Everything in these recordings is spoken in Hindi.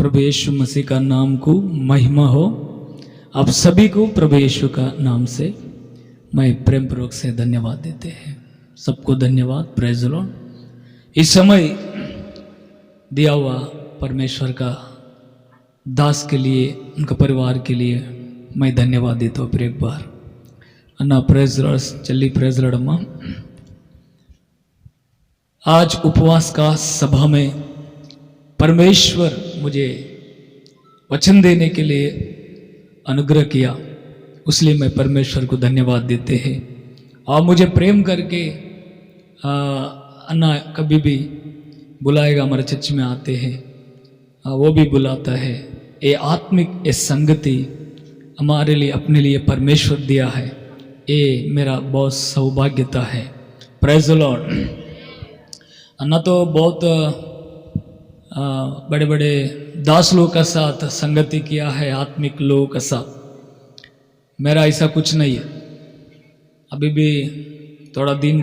प्रभु यीशु मसीह का नाम को महिमा हो। आप सभी को प्रभु यीशु का नाम से मैं प्रेम पूर्वक से धन्यवाद देते हैं। सबको धन्यवाद। Praise the Lord. इस समय दिया हुआ परमेश्वर का दास के लिए, उनका परिवार के लिए मैं धन्यवाद देता हूँ। फिर एक बार अन्ना प्रेज द लॉर्ड। चलिए प्रेज द लॉर्ड। अम्मा आज उपवास का सभा में परमेश्वर मुझे वचन देने के लिए अनुग्रह किया, उसलिए मैं परमेश्वर को धन्यवाद देते हैं। और मुझे प्रेम करके अन्ना कभी भी बुलाएगा, हमारे चर्च में आते हैं, वो भी बुलाता है। ये आत्मिक ये संगति हमारे लिए, अपने लिए परमेश्वर दिया है। ये मेरा बहुत सौभाग्यता है। Praise the Lord. अन्ना तो बहुत बड़े बड़े दास लोगों का साथ संगति किया है, आत्मिक लोगों का साथ। मेरा ऐसा कुछ नहीं है। अभी भी थोड़ा दिन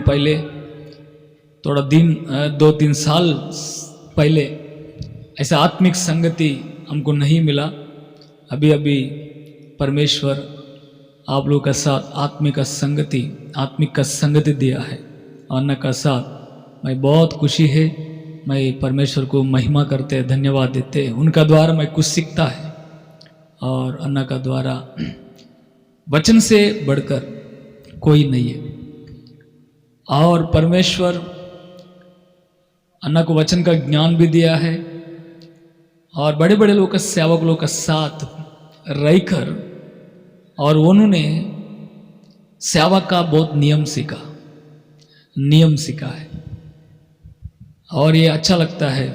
2-3 साल पहले ऐसा आत्मिक संगति हमको नहीं मिला। अभी अभी परमेश्वर आप लोगों का साथ आत्मिक का संगति दिया है। अन्ना का साथ मैं बहुत खुशी है। मैं परमेश्वर को महिमा करते, धन्यवाद देते। उनका द्वारा मैं कुछ सीखता है, और अन्ना का द्वारा वचन से बढ़कर कोई नहीं है। और परमेश्वर अन्ना को वचन का ज्ञान भी दिया है, और बड़े बड़े लोग का, सेवक लोग का साथ रहकर, और उन्होंने सेवा का बहुत नियम सीखा है। और ये अच्छा लगता है।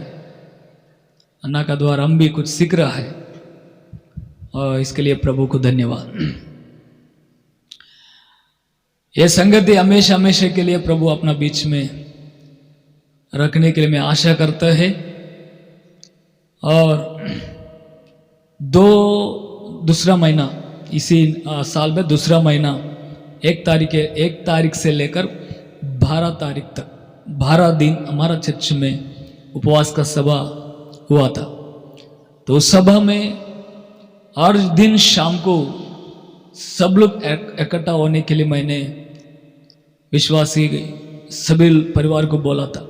अन्ना का द्वारा हम भी कुछ सीख रहा है, और इसके लिए प्रभु को धन्यवाद। ये संगति हमेशा के लिए प्रभु अपना बीच में रखने के लिए मैं आशा करता है। और दूसरा महीना, इसी साल में दूसरा महीना 1 तारीख से लेकर 12 तारीख तक 12 दिन हमारा चर्च में उपवास का सभा हुआ था। तो उस सभा में हर दिन शाम को सब लोग इकट्ठा होने के लिए मैंने विश्वासी सभी परिवार को बोला था।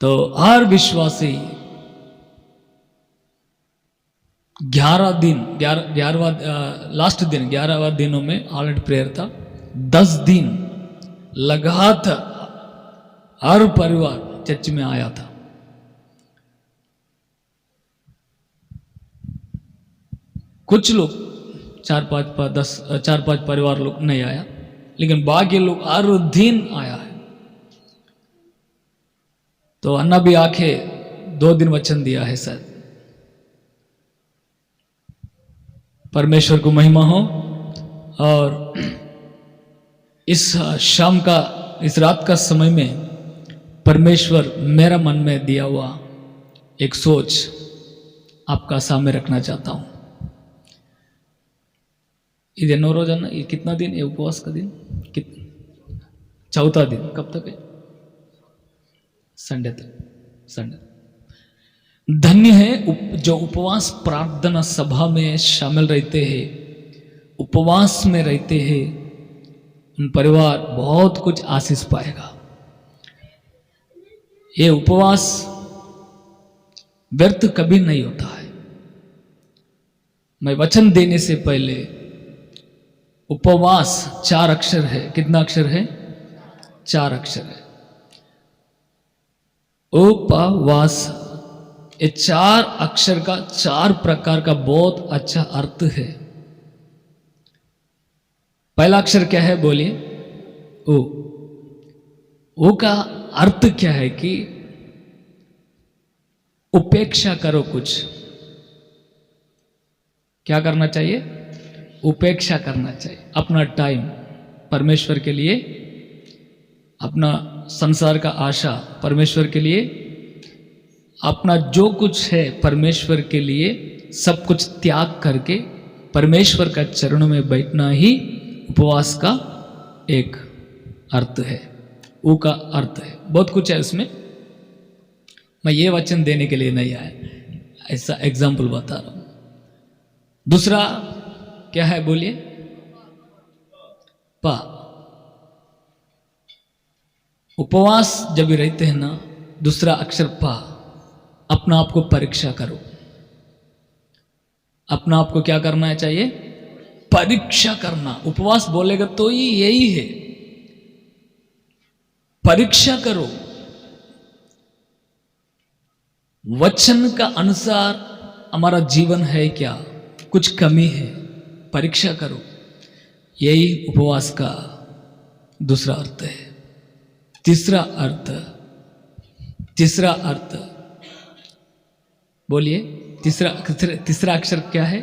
तो हर विश्वासी 11वां दिनों में ऑल प्रेयर था। 10 दिन लगातार हर परिवार चर्च में आया था। कुछ लोग 4-5 परिवार लोग नहीं आया, लेकिन बाकी लोग हर दिन आया है। तो अन्ना भी आके 2 दिन वचन दिया है शायद। परमेश्वर को महिमा हो। और इस रात का समय में परमेश्वर मेरा मन में दिया हुआ एक सोच आपका सामने रखना चाहता हूं। ये 9 रोजाना, ये कितना दिन, ये उपवास का दिन चौथा दिन। कब तक है? संडे तक। धन्य है जो उपवास प्रार्थना सभा में शामिल रहते हैं, उपवास में रहते हैं। उन परिवार बहुत कुछ आशीष पाएगा। ये उपवास व्यर्थ कभी नहीं होता है। मैं वचन देने से पहले, उपवास 4 अक्षर है। कितना अक्षर है? 4 अक्षर है। उपवास, ये 4 अक्षर का 4 प्रकार का बहुत अच्छा अर्थ है। पहला अक्षर क्या है? बोलिए। ओ का अर्थ क्या है कि उपेक्षा करो। कुछ क्या करना चाहिए? उपेक्षा करना चाहिए। अपना टाइम परमेश्वर के लिए, अपना संसार का आशा परमेश्वर के लिए, अपना जो कुछ है परमेश्वर के लिए सब कुछ त्याग करके परमेश्वर का चरणों में बैठना ही उपवास का एक अर्थ है। ऊ का अर्थ है। बहुत कुछ है उसमें। मैं ये वचन देने के लिए नहीं आया। ऐसा एग्जाम्पल बता रहा हूं। दूसरा क्या है बोलिए? पा। उपवास जब भी रहते हैं ना, दूसरा अक्षर पा। अपना आप को परीक्षा करो। अपना आप को क्या करना है चाहिए? परीक्षा करना। उपवास बोलेगा तो ही यही है, परीक्षा करो। वचन का अनुसार हमारा जीवन है क्या, कुछ कमी है, परीक्षा करो। यही उपवास का दूसरा अर्थ है। तीसरा अर्थ बोलिए। तीसरा अक्षर क्या है?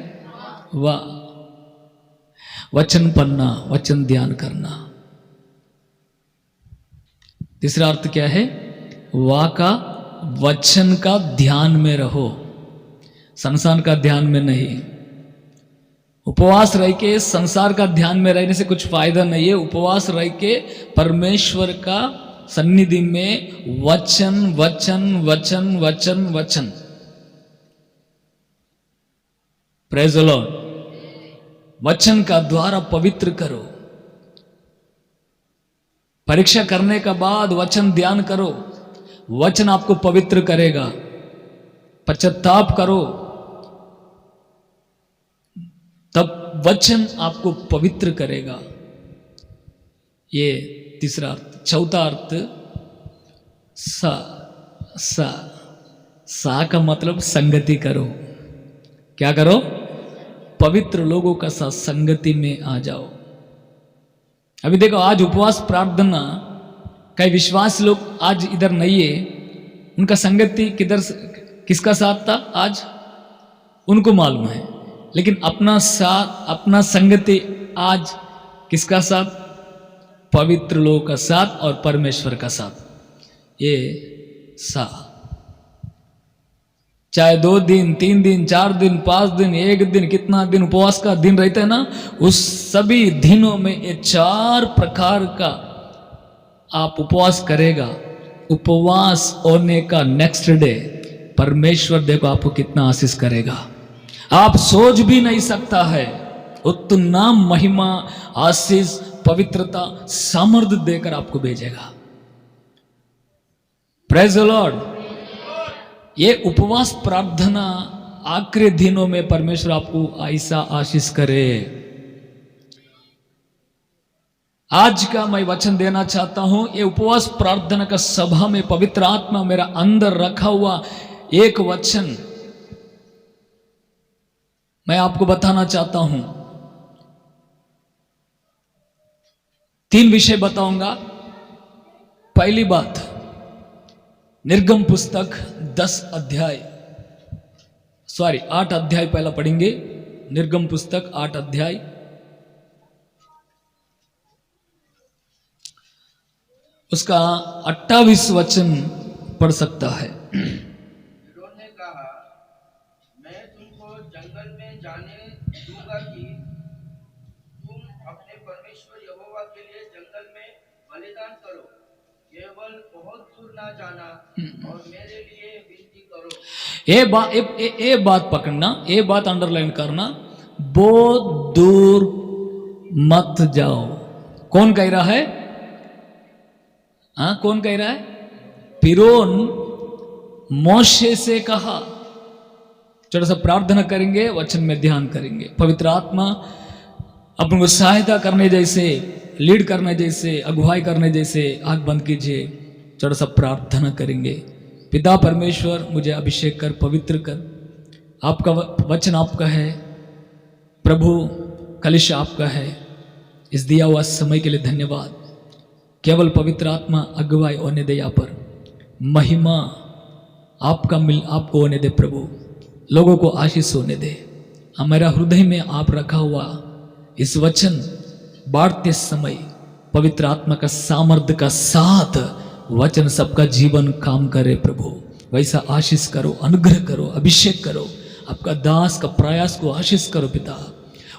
वाह। वचन पढ़ना, वचन ध्यान करना। तीसरा अर्थ क्या है? वाह का, वचन का ध्यान में रहो, संसार का ध्यान में नहीं। उपवास रह के संसार का ध्यान में रहने से कुछ फायदा नहीं है। उपवास रह के परमेश्वर का सन्निधि में वचन वचन वचन वचन वचन। Praise the Lord. वचन का द्वारा पवित्र करो। परीक्षा करने का बाद वचन ध्यान करो, वचन आपको पवित्र करेगा। पश्चाताप करो, तब वचन आपको पवित्र करेगा। ये तीसरा अर्थ। चौथा अर्थ सा का मतलब संगति करो। क्या करो? पवित्र लोगों का साथ संगति में आ जाओ। अभी देखो, आज उपवास प्रार्थना कई विश्वास लोग आज इधर नहीं है। उनका संगति किसका साथ था आज उनको मालूम है, लेकिन अपना संगति आज किसका साथ? पवित्र लोगों का साथ और परमेश्वर का साथ। ये सा। चाहे 2 दिन 3 दिन 4 दिन 5 दिन 1 दिन, कितना दिन उपवास का दिन रहता है ना, उस सभी दिनों में ये 4 प्रकार का आप उपवास करेगा। उपवास होने का नेक्स्ट डे परमेश्वर देखो आपको कितना आशीष करेगा, आप सोच भी नहीं सकता है। उतना महिमा, आशीष, पवित्रता, सामर्थ्य देकर आपको भेजेगा। Praise the Lord. ये उपवास प्रार्थना आखिरी दिनों में परमेश्वर आपको ऐसा आशीष करे। आज का मैं वचन देना चाहता हूं। ये उपवास प्रार्थना का सभा में पवित्र आत्मा मेरा अंदर रखा हुआ एक वचन मैं आपको बताना चाहता हूं। 3 विषय बताऊंगा। पहली बात, निर्गम पुस्तक 8 अध्याय पहला पढ़ेंगे। निर्गम पुस्तक 8 अध्याय उसका 28 वचन पढ़ सकता है। फिरौन ने कहा, मैं तुमको जंगल में जाने दूंगा कि तुम अपने परमेश्वर यहोवा के लिए जंगल में बलिदान करो। केवल बहुत दूर ना जाना और मेरे लिए विनती करो। ये बात पकड़ना, ये बात अंडरलाइन करना। बहुत दूर मत जाओ। कौन कह रहा है? हाँ, कौन कह रहा है? फिरौन मोशे से कहा। छोटा सा प्रार्थना करेंगे, वचन में ध्यान करेंगे। पवित्र आत्मा अपन को सहायता करने जैसे, लीड करने जैसे, अगुवाई करने जैसे आंख बंद कीजिए। छोटा सा प्रार्थना करेंगे। पिता परमेश्वर, मुझे अभिषेक कर, पवित्र कर। आपका वचन आपका है प्रभु, कलिशा आपका है। इस दिया हुआ समय के लिए धन्यवाद। केवल पवित्र आत्मा अगुवाई होने दे, यहाँ पर महिमा आपको होने दे प्रभु। लोगों को आशीष होने दे। हमारा हृदय में आप रखा हुआ इस वचन बांटते समय पवित्र आत्मा का सामर्थ्य का साथ वचन सबका जीवन काम करे प्रभु। वैसा आशीष करो, अनुग्रह करो, अभिषेक करो। आपका दास का प्रयास को आशीष करो पिता।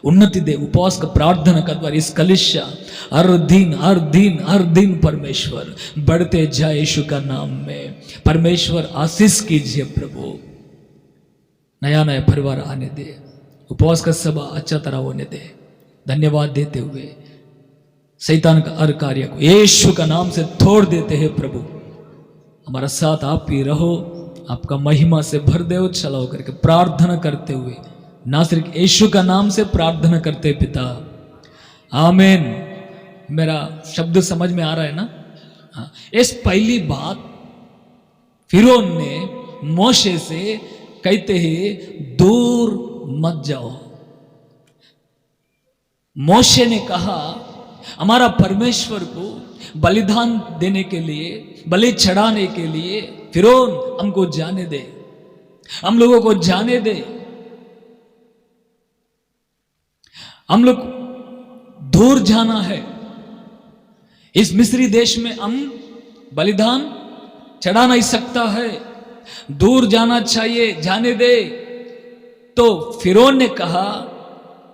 उन्नति दे। उपवास का प्रार्थना का द्वारा इस कलिशा हर दिन परमेश्वर बढ़ते जाए। यीशु का नाम में परमेश्वर आशीष कीजिए प्रभु। नया नया परिवार आने दे, उपवास का सभा अच्छा तरह होने दे। धन्यवाद देते हुए शैतान का हर कार्य को यीशु का नाम से तोड़ देते हैं। प्रभु हमारा साथ आप ही रहो, आपका महिमा से भर दे उछला होकर के प्रार्थना करते हुए नासरी यीशु का नाम से प्रार्थना करते पिता, आमीन। मेरा शब्द समझ में आ रहा है ना? हाँ, इस पहली बात फिरौन ने मोशे से कहते हैं दूर मत जाओ। मोशे ने कहा हमारा परमेश्वर को बलिदान देने के लिए, बलि चढ़ाने के लिए फिरौन हमको जाने दे, हम लोगों को जाने दे। हम लोग दूर जाना है, इस मिस्री देश में हम बलिदान चढ़ा नहीं सकता है, दूर जाना चाहिए, जाने दे। तो फिरौन ने कहा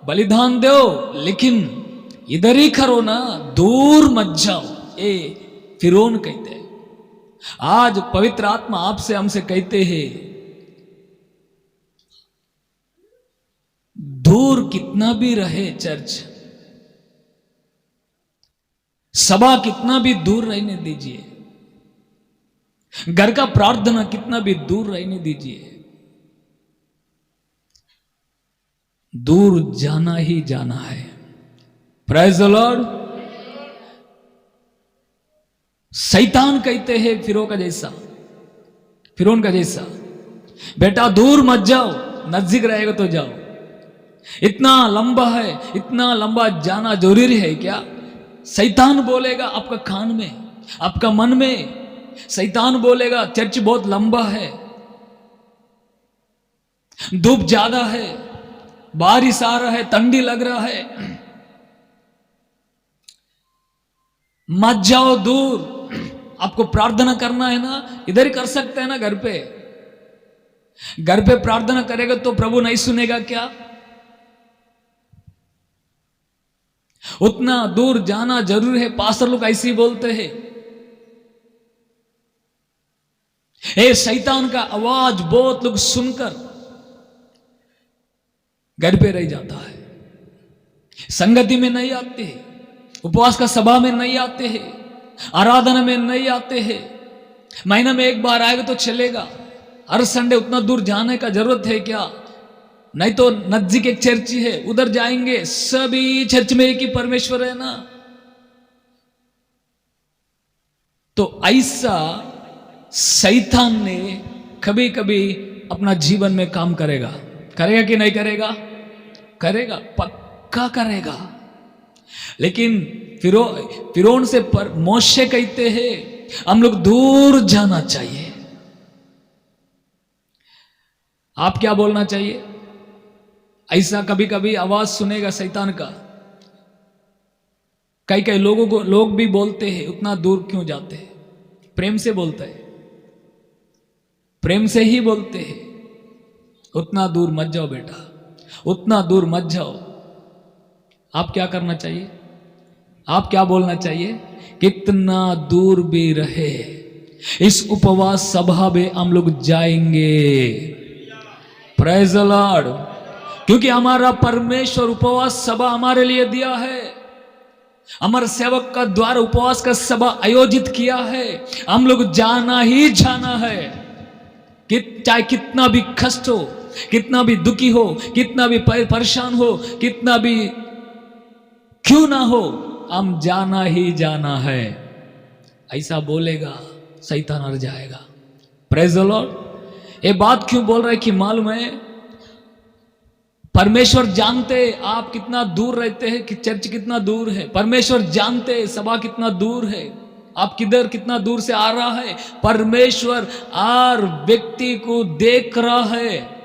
बलिदान दो लेकिन इधर ही करो ना, दूर मत जाओ। ये फिरौन कहते हैं। आज पवित्र आत्मा आपसे हमसे कहते हैं दूर कितना भी रहे चर्च, सभा कितना भी दूर रहने दीजिए, घर का प्रार्थना कितना भी दूर रहने दीजिए, दूर जाना ही जाना है। Praise the Lord. शैतान कहते हैं फिरौन का जैसा बेटा दूर मत जाओ, नजदीक रहेगा तो जाओ। इतना लंबा है, इतना लंबा जाना जरूरी है क्या? शैतान बोलेगा आपका कान में, आपका मन में। शैतान बोलेगा चर्च बहुत लंबा है, धूप ज्यादा है, बारिश आ रहा है, ठंडी लग रहा है, मत जाओ दूर। आपको प्रार्थना करना है ना, इधर ही कर सकते हैं ना, घर पे प्रार्थना करेगा तो प्रभु नहीं सुनेगा क्या? उतना दूर जाना जरूर है। पास्टर लोग ऐसे ही बोलते हैं। ए शैतान का आवाज बहुत लोग सुनकर घर पे रह जाता है, संगति में नहीं आते हैं, उपवास का सभा में नहीं आते हैं, आराधना में नहीं आते हैं। महीना में एक बार आएगा तो चलेगा, हर संडे उतना दूर जाने का जरूरत है क्या? नहीं तो नजदीक एक चर्च है, उधर जाएंगे। सभी चर्च में एक ही परमेश्वर है ना। तो ऐसा शैतान ने कभी कभी अपना जीवन में काम करेगा कि नहीं करेगा? करेगा, पक्का करेगा। लेकिन फिरौन से मोशे कहते हैं हम लोग दूर जाना चाहिए। आप क्या बोलना चाहिए? ऐसा कभी कभी आवाज सुनेगा शैतान का। कई लोग भी बोलते हैं उतना दूर क्यों जाते हैं? प्रेम से बोलते हैं, प्रेम से ही बोलते हैं उतना दूर मत जाओ बेटा, उतना दूर मत जाओ। आप क्या करना चाहिए? आप क्या बोलना चाहिए? कितना दूर भी रहे इस उपवास सभा में हम लोग जाएंगे। Praise the Lord. क्योंकि हमारा परमेश्वर उपवास सभा हमारे लिए दिया है। हमारे सेवक का द्वारा उपवास का सभा आयोजित किया है। हम लोग जाना ही जाना है। चाहे कितना भी कष्ट हो, कितना भी दुखी हो, कितना भी परेशान हो, कितना भी क्यों ना हो, हम जाना ही जाना है। ऐसा बोलेगा शैतान हट जाएगा। Praise the Lord. ये बात क्यों बोल रहे कि मालूम है परमेश्वर जानते आप कितना दूर रहते हैं, कि चर्च कितना दूर है। परमेश्वर जानते सभा कितना दूर है, आप किधर कितना दूर से आ रहा है। परमेश्वर हर व्यक्ति को देख रहा है।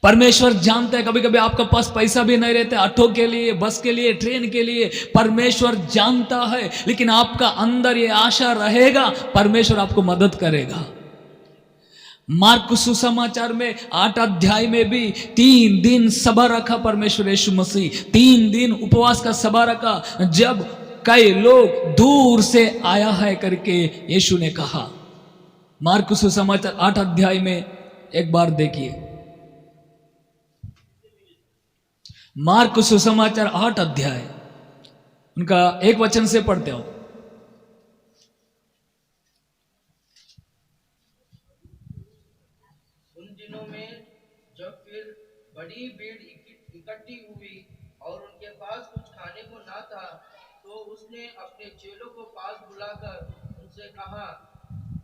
परमेश्वर जानता है कभी कभी आपके पास पैसा भी नहीं रहता ऑटो के लिए, बस के लिए, ट्रेन के लिए। परमेश्वर जानता है, लेकिन आपका अंदर ये आशा रहेगा परमेश्वर आपको मदद करेगा। मार्क सुसमाचार में 8 अध्याय में भी 3 दिन सभा रखा परमेश्वर यीशु मसीह। 3 दिन उपवास का सभा रखा। जब कई लोग दूर से आया है करके यीशु ने कहा। मार्क सुसमाचार 8 अध्याय में एक बार देखिए, मार्क सुसमाचार 8 अध्याय उनका 1 वचन से पढ़ते हो। उन दिनों में जब फिर बड़ी भीड़ इकट्ठी हुई और उनके पास कुछ खाने को ना था, तो उसने अपने चेलों को पास बुलाकर उनसे कहा,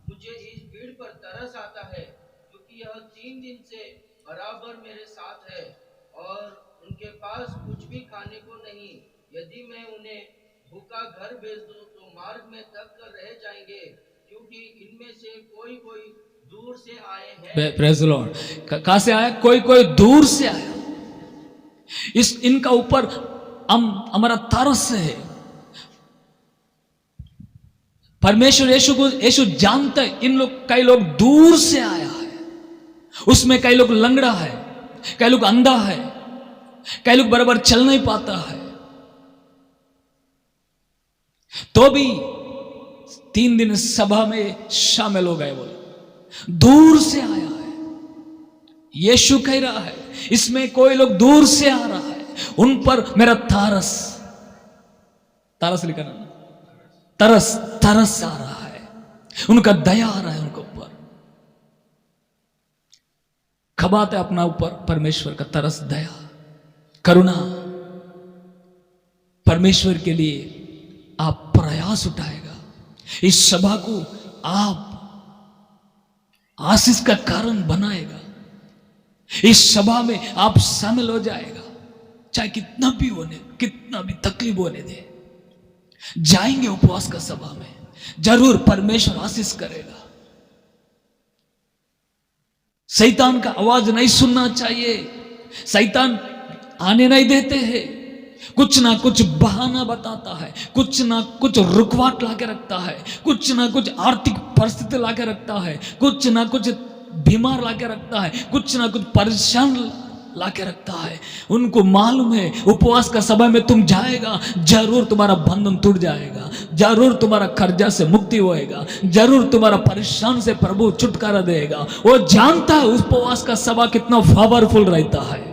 मुझे इस भीड़ पर तरस आता है, क्योंकि यह 3 दिन से बराबर मेरे साथ है और उनके पास कुछ भी खाने को नहीं। यदि मैं उन्हें भूखा घर भेज दूं तो मार्ग में थक कर रह जाएंगे, क्योंकि इनमें से कोई कोई दूर से आए हैं। Praise the Lord. कहां से आया? कोई कोई दूर से आया। इनका ऊपर हमारा तरस है। परमेश्वर यीशु जानता है इन लोग, कई लोग दूर से आया है। उसमें कई लोग लंगड़ा है, कई लोग अंधा है, कई लोग बराबर चल नहीं पाता है, तो भी 3 दिन सभा में शामिल हो गए। बोले दूर से आया है। यीशु कह रहा है इसमें कोई लोग दूर से आ रहा है, उन पर मेरा तरस लिखा ना, तरस आ रहा है, उनका दया आ रहा है उनके ऊपर। खबाते अपना ऊपर परमेश्वर का तरस, दया, करुणा। परमेश्वर के लिए आप प्रयास उठाएगा, इस सभा को आप आशीष का कारण बनाएगा, इस सभा में आप शामिल हो जाएगा, चाहे कितना भी तकलीफ होने दे। जाएंगे उपवास का सभा में, जरूर परमेश्वर आशीष करेगा। शैतान का आवाज नहीं सुनना चाहिए। शैतान आने नहीं देते हैं, कुछ ना कुछ बहाना बताता है, कुछ ना कुछ रुकावट लाके रखता है, कुछ ना कुछ आर्थिक परिस्थिति लाके रखता है, कुछ ना कुछ बीमार लाके रखता है, कुछ ना कुछ परेशान लाके रखता है। उनको मालूम है उपवास का सभा में तुम जाएगा, जरूर तुम्हारा बंधन टूट जाएगा, जरूर तुम्हारा कर्जा से मुक्ति होएगा, जरूर तुम्हारा परेशान से प्रभु छुटकारा देगा। वो जानता है उपवास का सभा कितना पावरफुल रहता है।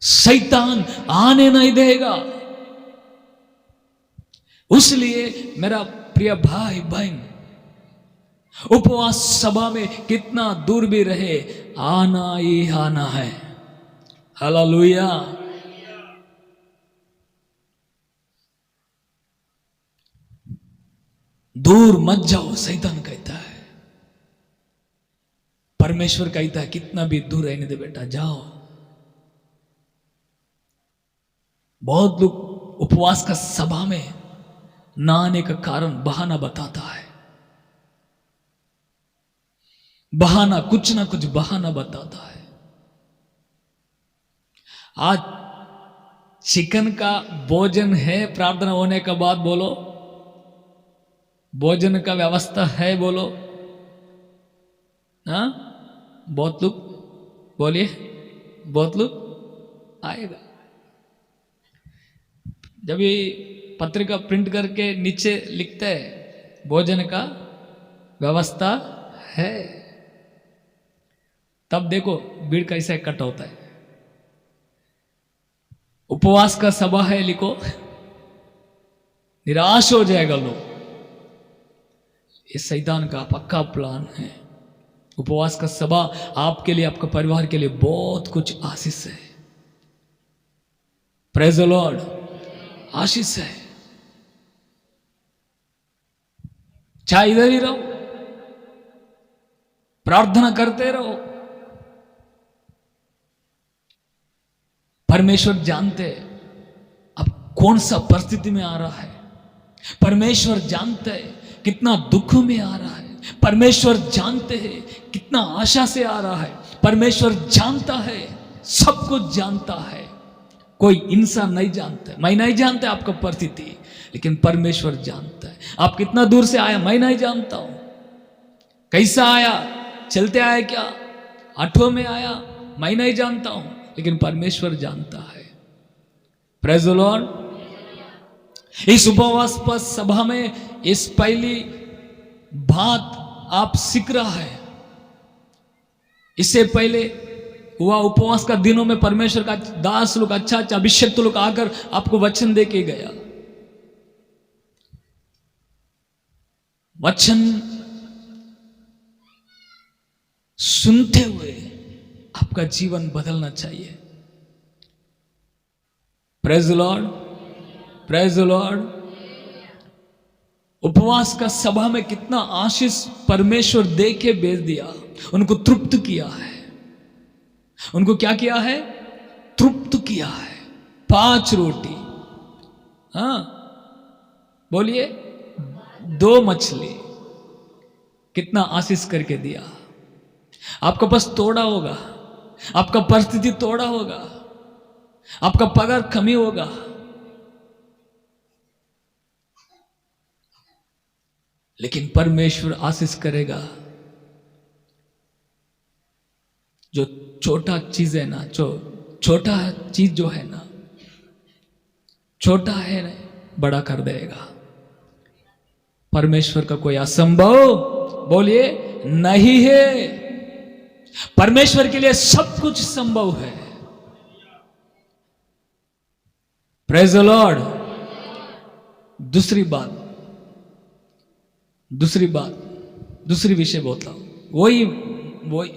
शैतान आने नहीं देगा। इसलिए मेरा प्रिय भाई बहन, उपवास सभा में कितना दूर भी रहे, आना ही आना है। हालेलुया। दूर मत जाओ, शैतान कहता है। परमेश्वर कहता है कितना भी दूर रहने दे बेटा, जाओ। बहुत लोग उपवास का सभा में ना आने का कारण बहाना बताता है, बहाना, कुछ ना कुछ बहाना बताता है। आज चिकन का भोजन है, प्रार्थना होने के बाद बोलो भोजन का व्यवस्था है, बोलो। हाँ, बहुत लोग बोलिए, बहुत लोग आएगा। जब ये पत्रिका प्रिंट करके नीचे लिखते हैं भोजन का व्यवस्था है, तब देखो भीड़ कैसे इकट्ठा होता है। उपवास का सभा है लिखो, निराश हो जाएगा लोग। ये शैतान का पक्का प्लान है। उपवास का सभा आपके लिए, आपके परिवार के लिए बहुत कुछ आशीष है। प्रेज द लॉर्ड, आशीष है। चाहे इधर ही रहो, प्रार्थना करते रहो। परमेश्वर जानते अब कौन सा परिस्थिति में आ रहा है, परमेश्वर जानते हैं कितना दुख में आ रहा है, परमेश्वर जानते हैं कितना आशा से आ रहा है, परमेश्वर जानता है, सब कुछ जानता है। कोई इंसान नहीं जानता, मैं नहीं जानता आपका परिस्थिति, लेकिन परमेश्वर जानता है। आप कितना दूर से आया मैं नहीं जानता हूं, कैसा आया, चलते आया क्या, ऑटो में आया, मैं नहीं जानता हूं, लेकिन परमेश्वर जानता है। Praise the Lord. इस उपवास पर सभा में इस पहली बात आप सीख रहा है। इससे पहले हुआ उपवास का दिनों में परमेश्वर का दास लोग, अच्छा अच्छा अभिषेक लोग आकर आपको वचन दे के गया। वचन सुनते हुए आपका जीवन बदलना चाहिए। Praise the Lord, praise the Lord. उपवास का सभा में कितना आशीष परमेश्वर दे के भेज दिया, उनको तृप्त किया है। उनको क्या किया है? तृप्त किया है। 5 रोटी, हाँ बोलिए, 2 मछली, कितना आशीष करके दिया। आपका बस तोड़ा होगा, आपका परिस्थिति तोड़ा होगा, आपका पगार कमी होगा, लेकिन परमेश्वर आशीष करेगा। जो छोटा चीज है ना, जो छोटा चीज जो है ना, छोटा है ना, बड़ा कर देगा। परमेश्वर का कोई असंभव, बोलिए, नहीं है। परमेश्वर के लिए सब कुछ संभव है। Praise the Lord. दूसरी बात, दूसरी विषय बोलता हूं,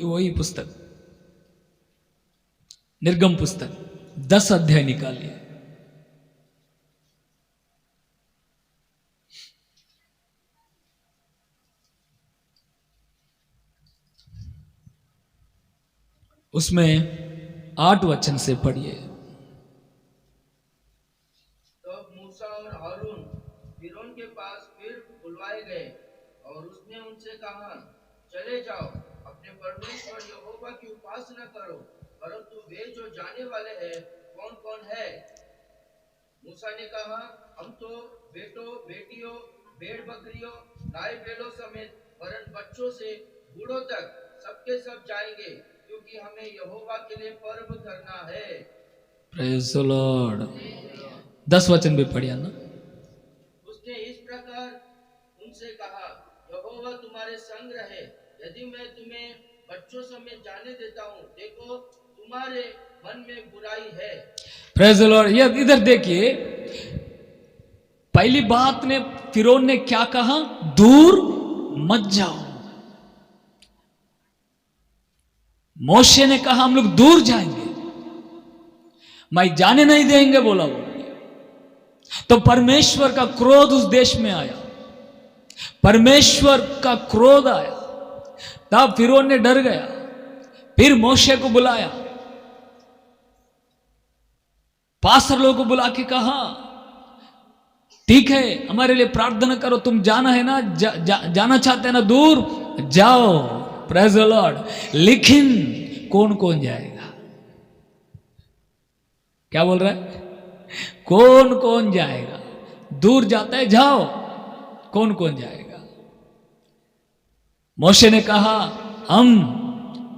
वही पुस्तक, निर्गम पुस्तक 10 अध्याय निकालिए। उसमें 8 वचन से पढ़िए। तब मूसा और हारून फिरौन के पास फिर बुलवाए गए और उसने उनसे कहा, चले जाओ, अपने परमेश्वर यहोवा की उपासना करो, परंतु वे जो जाने वाले हैं कौन कौन है? मूसा ने कहा, हम तो बेटों बेटियों, भेड़ बकरियों, गाय बैलों समेत वरन बच्चों से बूढ़ों तक सबके सब जाएंगे, क्योंकि हमें यहोवा के लिए पर्व करना है। Praise the Lord. 10 वचन भी पढ़िया ना। उसने इस प्रकार उनसे कहा, यहोवा तुम्हारे संग रहे, यदि मैं तुम्हें बच्चों समेत जाने देता हूँ, देखो तुम्हारे मन में बुराई है। Praise the Lord. ये इधर देखिए, पहली बात ने फिरौन ने क्या कहा? दूर मत जाओ। मोशे ने कहा हम लोग दूर जाएंगे, मैं जाने नहीं देंगे बोला वो। तो परमेश्वर का क्रोध उस देश में आया, परमेश्वर का क्रोध आया। तब फिरौन ने डर गया, फिर मोशे को बुलाया, पास्टर लोगों को बुला के कहा, ठीक है हमारे लिए प्रार्थना करो, तुम जाना है ना, जाना चाहते हैं ना दूर, जाओ। Praise the Lord. लेकिन कौन कौन जाएगा? क्या बोल रहा है? कौन कौन जाएगा? दूर जाता है, जाओ, कौन कौन जाएगा? मोशे ने कहा, हम,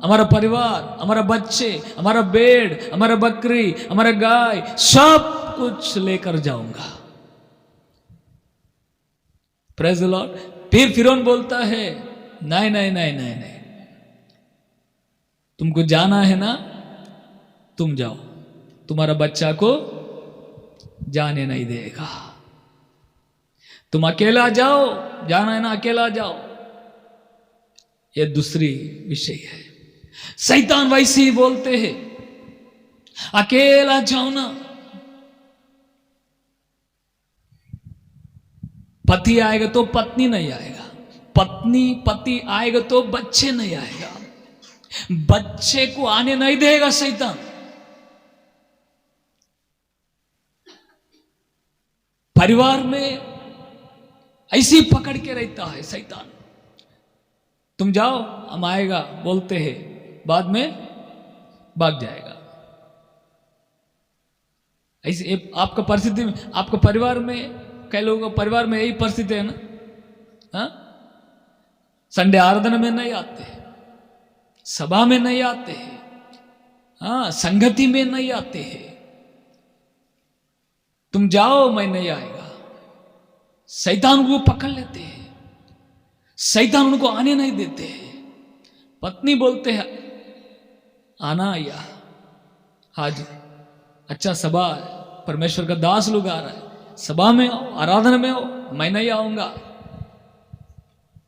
हमारा परिवार, हमारा बच्चे, हमारा भेड़, हमारा बकरी, हमारा गाय, सब कुछ लेकर जाऊंगा। Praise the Lord. फिर फिरौन बोलता है, नहीं नहीं नहीं नहीं नहीं, तुमको जाना है ना, तुम जाओ, तुम्हारा बच्चा को जाने नहीं देगा, तुम अकेला जाओ, जाना है ना अकेला जाओ। ये दूसरी विषय है। शैतान वैसे ही बोलते हैं, अकेला जाओ ना, पति आएगा तो पत्नी नहीं आएगा, पति आएगा तो बच्चे नहीं आएगा, बच्चे को आने नहीं देगा शैतान। परिवार में ऐसी पकड़ के रहता है शैतान, तुम जाओ हम आएगा बोलते हैं, बाद में भाग जाएगा। ऐसे आपका परिस्थिति में, आपका परिवार में, कई लोगों का परिवार में यही परिस्थिति है ना, हाँ? संडे आराधना में नहीं आते, सभा में नहीं आते हैं, हाँ, संगति में नहीं आते हैं, तुम जाओ मैं नहीं आएगा। शैतान को पकड़ लेते हैं, शैतान उनको आने नहीं देते हैं। पत्नी बोलते हैं आना या आज अच्छा सभा है, परमेश्वर का दास लोग आ रहा है, सभा में हो, आराधना में हो, मैं नहीं आऊंगा।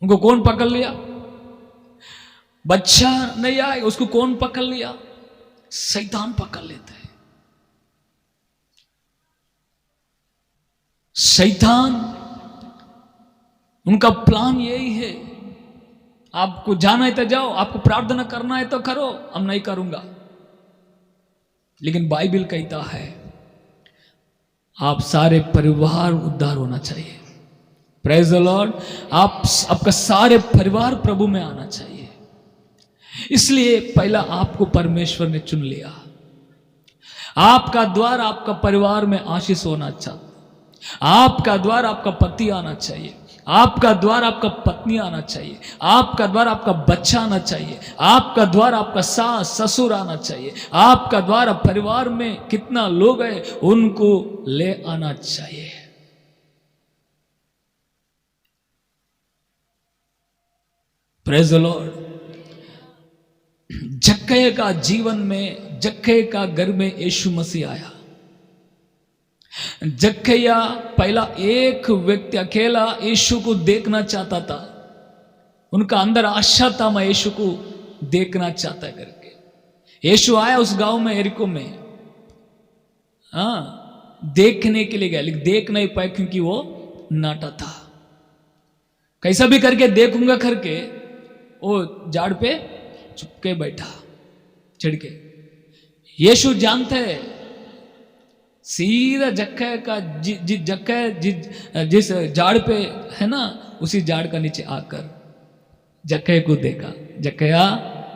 उनको कौन पकड़ लिया? बच्चा नहीं आए, उसको कौन पकड़ लिया? शैतान पकड़ लेता है। शैतान, उनका प्लान यही है, आपको जाना है तो जाओ, आपको प्रार्थना करना है तो करो, हम नहीं करूंगा। लेकिन बाइबल कहता है आप सारे परिवार उद्धार होना चाहिए। Praise the Lord. आपका सारे परिवार प्रभु में आना चाहिए। इसलिए पहला आपको परमेश्वर ने चुन लिया। आपका द्वार आपका परिवार में आशीष होना चाहिए। आपका द्वार आपका पति आना चाहिए, आपका द्वार आपका पत्नी आना चाहिए, आपका द्वार आपका बच्चा आना चाहिए, आपका द्वार आपका सास ससुर आना चाहिए, आपका द्वार परिवार में कितना लोग हैं उनको ले आना चाहिए। Praise the Lord. जक्कई का जीवन में, जक्कई का घर में यीशु मसीह आया। जक्कैया पहला एक व्यक्ति अकेला यीशु को देखना चाहता था। उनका अंदर आशा था मैं यीशु को देखना चाहता है करके। यीशु आया उस गांव में, एरिको में, देखने के लिए गया, लेकिन देख नहीं पाए क्योंकि वो नाटा था। कैसा भी करके देखूंगा करके वो झाड़ पे चुपके बैठा, चढ़ के। यीशु जानते हैं सीधा जक्कई का जिस झाड़ पे है ना, उसी झाड़ का नीचे आकर जक्कई को देखा। जक्कैया,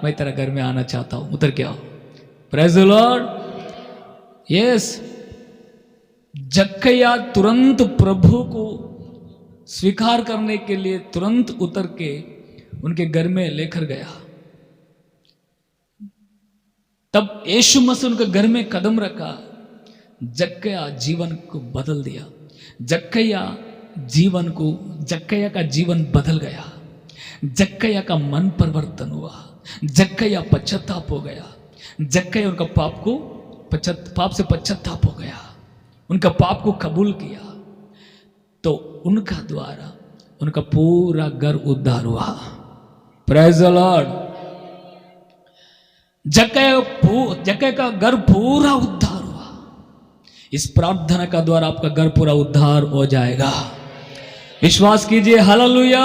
मैं तेरा घर में आना चाहता हूं, उतर के आओ। Praise the Lord. यस, जक्कैया तुरंत प्रभु को स्वीकार करने के लिए तुरंत उतर के उनके घर में लेकर गया। तब यीशु मसीह उनके घर में कदम रखा। जक्कैया जीवन को बदल दिया। जक्कैया का जीवन बदल गया। जक्कैया का मन परिवर्तन हुआ। जक्कैया पश्चाताप हो गया। जक्कैया उनका पाप से पश्चाताप हो गया, उनका पाप को कबूल किया। तो उनका द्वारा उनका पूरा घर उद्धार हुआ। Praise the Lord. जक्कई का घर पूरा उद्धार हुआ। इस प्रार्थना का द्वारा आपका घर पूरा उद्धार हो जाएगा। विश्वास कीजिए। हालेलुया।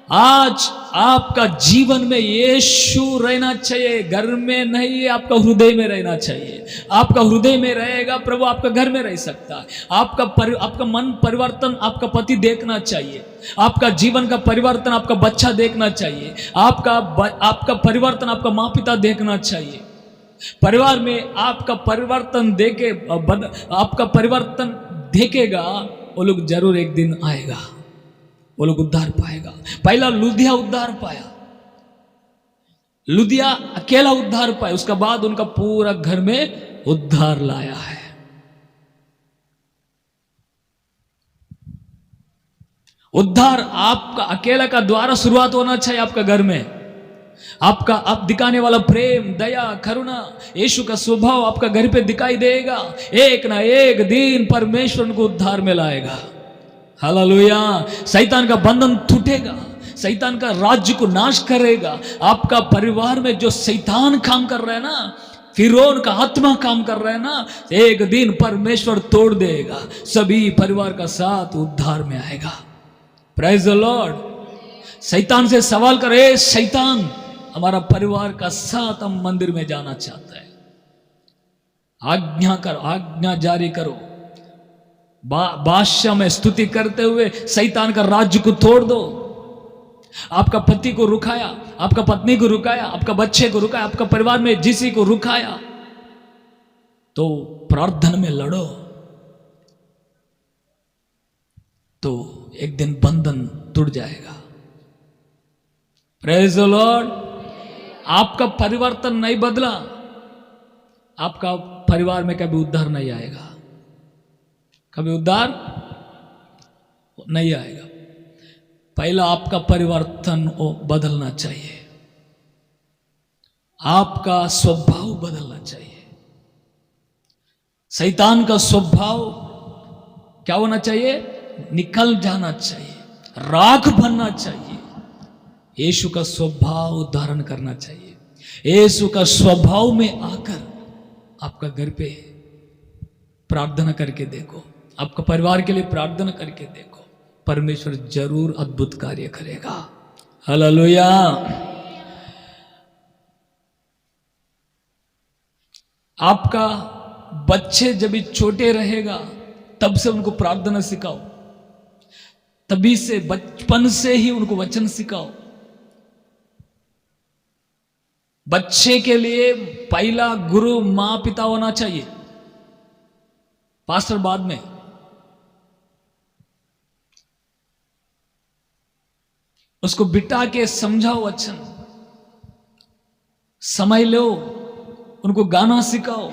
आज आपका जीवन में यीशु रहना चाहिए, घर में नहीं, आपका हृदय में रहना चाहिए। आपका हृदय में रहेगा, प्रभु आपका घर में रह सकता है। आपका मन परिवर्तन आपका पति देखना चाहिए। आपका जीवन का परिवर्तन आपका बच्चा देखना चाहिए। आपका परिवर्तन आपका माँ पिता देखना चाहिए। परिवार में आपका परिवर्तन आपका परिवर्तन देखेगा, वो लोग जरूर एक दिन आएगा, वो लोग उद्धार पाएगा। पहला लुदिया उद्धार पाया, लुदिया अकेला उद्धार पाया, उसका बाद उनका पूरा घर में उद्धार लाया है। उद्धार आपका अकेला का द्वारा शुरुआत होना चाहिए। आपका घर में आप दिखाने वाला प्रेम, दया, करुणा, यीशु का स्वभाव आपका घर पे दिखाई देगा। एक ना एक दिन परमेश्वर उनको उद्धार में लाएगा। हालेलुया। शैतान का बंधन टूटेगा, शैतान का राज्य को नाश करेगा। आपका परिवार में जो शैतान काम कर रहा है ना, फिरौन का आत्मा काम कर रहा है ना, एक दिन परमेश्वर तोड़ देगा। सभी परिवार का साथ उद्धार में आएगा। Praise the Lord. शैतान से सवाल करे, शैतान हमारा परिवार का साथ हम मंदिर में जाना चाहता है, आज्ञा जारी करो। बादशाह में स्तुति करते हुए शैतान का राज्य को तोड़ दो। आपका पति को रुकाया, आपका पत्नी को रुकाया, आपका बच्चे को रुकाया, आपका परिवार में जिसी को रुकाया, तो प्रार्थना में लड़ो, तो एक दिन बंधन टूट जाएगा। Praise the Lord. आपका परिवर्तन नहीं बदला, आपका परिवार में कभी उद्धार नहीं आएगा, कभी उद्धार नहीं आएगा। पहला आपका परिवर्तन बदलना चाहिए। आपका स्वभाव बदलना चाहिए। शैतान का स्वभाव क्या होना चाहिए? निकल जाना चाहिए, राख बनना चाहिए। यीशु का स्वभाव धारण करना चाहिए। यीशु का स्वभाव में आकर आपका घर पे प्रार्थना करके देखो, आपका परिवार के लिए प्रार्थना करके देखो, परमेश्वर जरूर अद्भुत कार्य करेगा। हालेलुया। आपका बच्चे जब भी छोटे रहेगा तब से उनको प्रार्थना सिखाओ, तभी से बचपन से ही उनको वचन सिखाओ। बच्चे के लिए पहला गुरु मां पिता होना चाहिए, पास्टर बाद में। उसको बिठा के समझाओ वचन, समय लो, उनको गाना सिखाओ,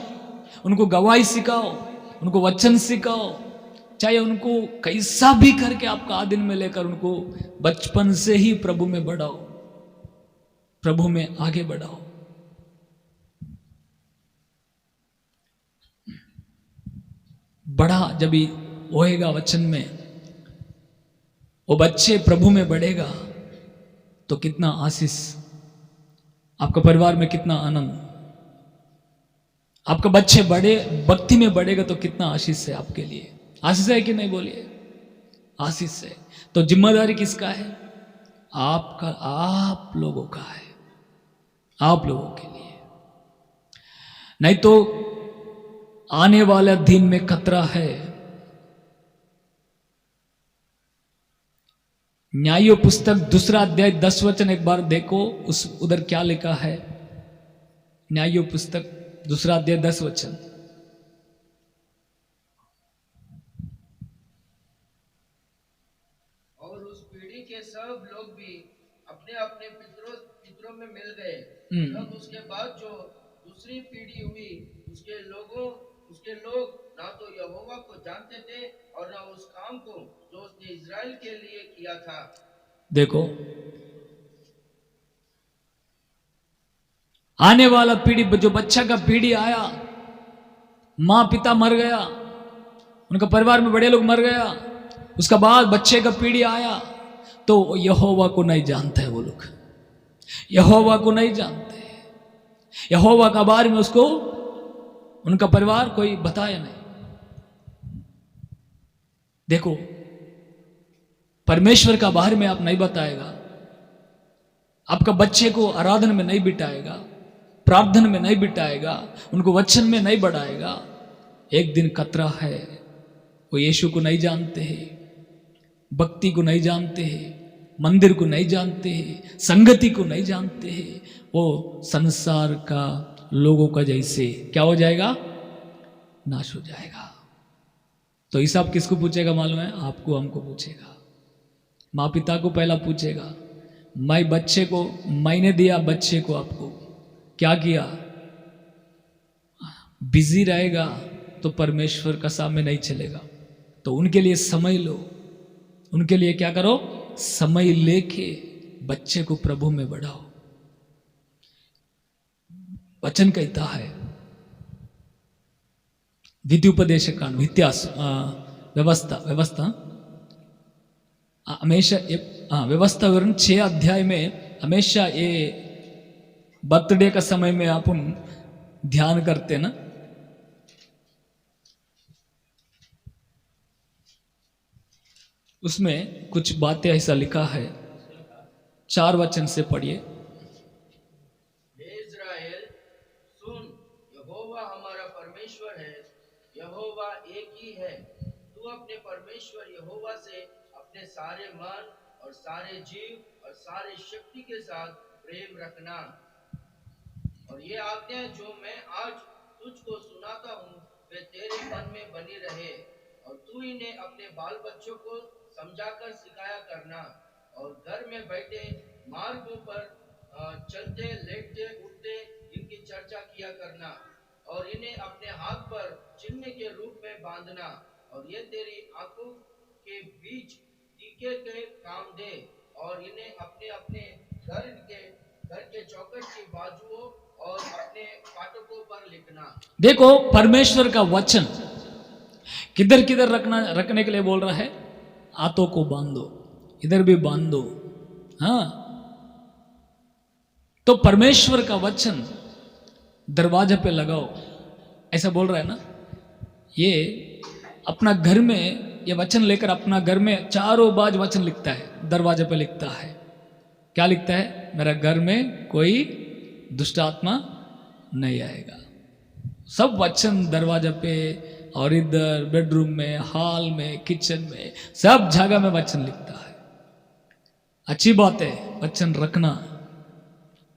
उनको गवाही सिखाओ, उनको वचन सिखाओ। चाहे उनको कैसा भी करके आपका आदिन में लेकर उनको बचपन से ही प्रभु में बढ़ाओ, प्रभु में आगे बढ़ाओ। बड़ा जब भी होएगा वचन में, वो बच्चे प्रभु में बढ़ेगा तो कितना आशीष, आपका परिवार में कितना आनंद। आपका बच्चे बड़े भक्ति में बढ़ेगा तो कितना आशीष है आपके लिए। आशीष है कि नहीं? बोलिए, आशीष है। तो जिम्मेदारी किसका है? आपका, आप लोगों का है, आप लोगों के लिए। नहीं तो आने वाला दिन में खतरा है। न्यायों पुस्तक 2 अध्याय 10 वचन एक बार देखो, उस उधर क्या लिखा है। न्यायों पुस्तक 2 अध्याय 10 वचन। और उस पीढ़ी के सब लोग भी अपने अपने पितरों में मिल गए। तब उसके बाद जो दूसरी पीढ़ी हुई, उसके लोग ना तो यहोवा को जानते थे और ना उस काम को जो उसने इज़राइल के लिए किया था। देखो, आने वाला पीढ़ी, जो बच्चा का पीढ़ी आया, मां पिता मर गया, उनका परिवार में बड़े लोग मर गया, उसका बाद बच्चे का पीढ़ी आया, तो यहोवा को नहीं जानते हैं वो लोग, यहोवा को नहीं जानते। यहोवा का बारे में उसको, उनका परिवार कोई बताया नहीं। देखो, परमेश्वर का बारे में आप नहीं बताएगा, आपका बच्चे को आराधना में नहीं बिठाएगा, प्रार्थना में नहीं बिठाएगा, उनको वचन में नहीं बढ़ाएगा, एक दिन खतरा है। वो यीशु को नहीं जानते हैं, भक्ति को नहीं जानते हैं, मंदिर को नहीं जानते हैं, संगति को नहीं जानते हैं, वो संसार का लोगों का जैसे क्या हो जाएगा? नाश हो जाएगा। तो हिसाब किसको पूछेगा मालूम है? आपको, हमको पूछेगा। माँ पिता को पहला पूछेगा। मैं बच्चे को, मैंने दिया बच्चे को, आपको क्या किया? बिजी रहेगा तो परमेश्वर का सामने नहीं चलेगा। तो उनके लिए समय लो, उनके लिए क्या करो? समय लेके बच्चे को प्रभु में बढ़ाओ। वचन कहता है, विद्युपदेश कांड, इतिहास, व्यवस्था हमेशा, व्यवस्था विवरण 6 अध्याय में हमेशा ये बर्थडे का समय में अपन ध्यान करते ना। उसमें कुछ बातें ऐसा लिखा है, 4 वचन से पढ़िए। इस्राएल सुन, यहोवा हमारा परमेश्वर है, यहोवा एक ही है। तू अपने परमेश्वर यहोवा से अपने सारे मन और सारे जीव और सारे शक्ति के साथ प्रेम रखना। और ये आज्ञा जो मैं आज तुझको सुनाता हूँ वे तेरे मन में बनी रहे, और तू इन्हें अपने बाल बच्चों को समझाकर सिखाया करना। और घर में बैठे मार्गों पर चलते लेटते उठते इनकी चर्चा किया करना, और इन्हें अपने हाथ पर चिन्ह के रूप में बांधना। और ये तेरी आंखों के बीच टीके के काम दे, और इन्हें अपने अपने घर के चौखट की बाजुओं और अपने फाटकों पर लिखना। देखो परमेश्वर का वचन किधर किधर रखने के लिए बोल रहा है। हाथों को बांधो, इधर भी बांधो। हाँ, तो परमेश्वर का वचन दरवाजे पे लगाओ, ऐसा बोल रहा है ना। ये अपना घर में ये वचन लेकर अपना घर में चारों बाज वचन लिखता है, दरवाजे पे लिखता है। क्या लिखता है? मेरा घर में कोई दुष्ट आत्मा नहीं आएगा। सब वचन दरवाजे पे और इधर बेडरूम में, हॉल में, किचन में, सब जगह में वचन लिखता है। अच्छी बात है वचन रखना,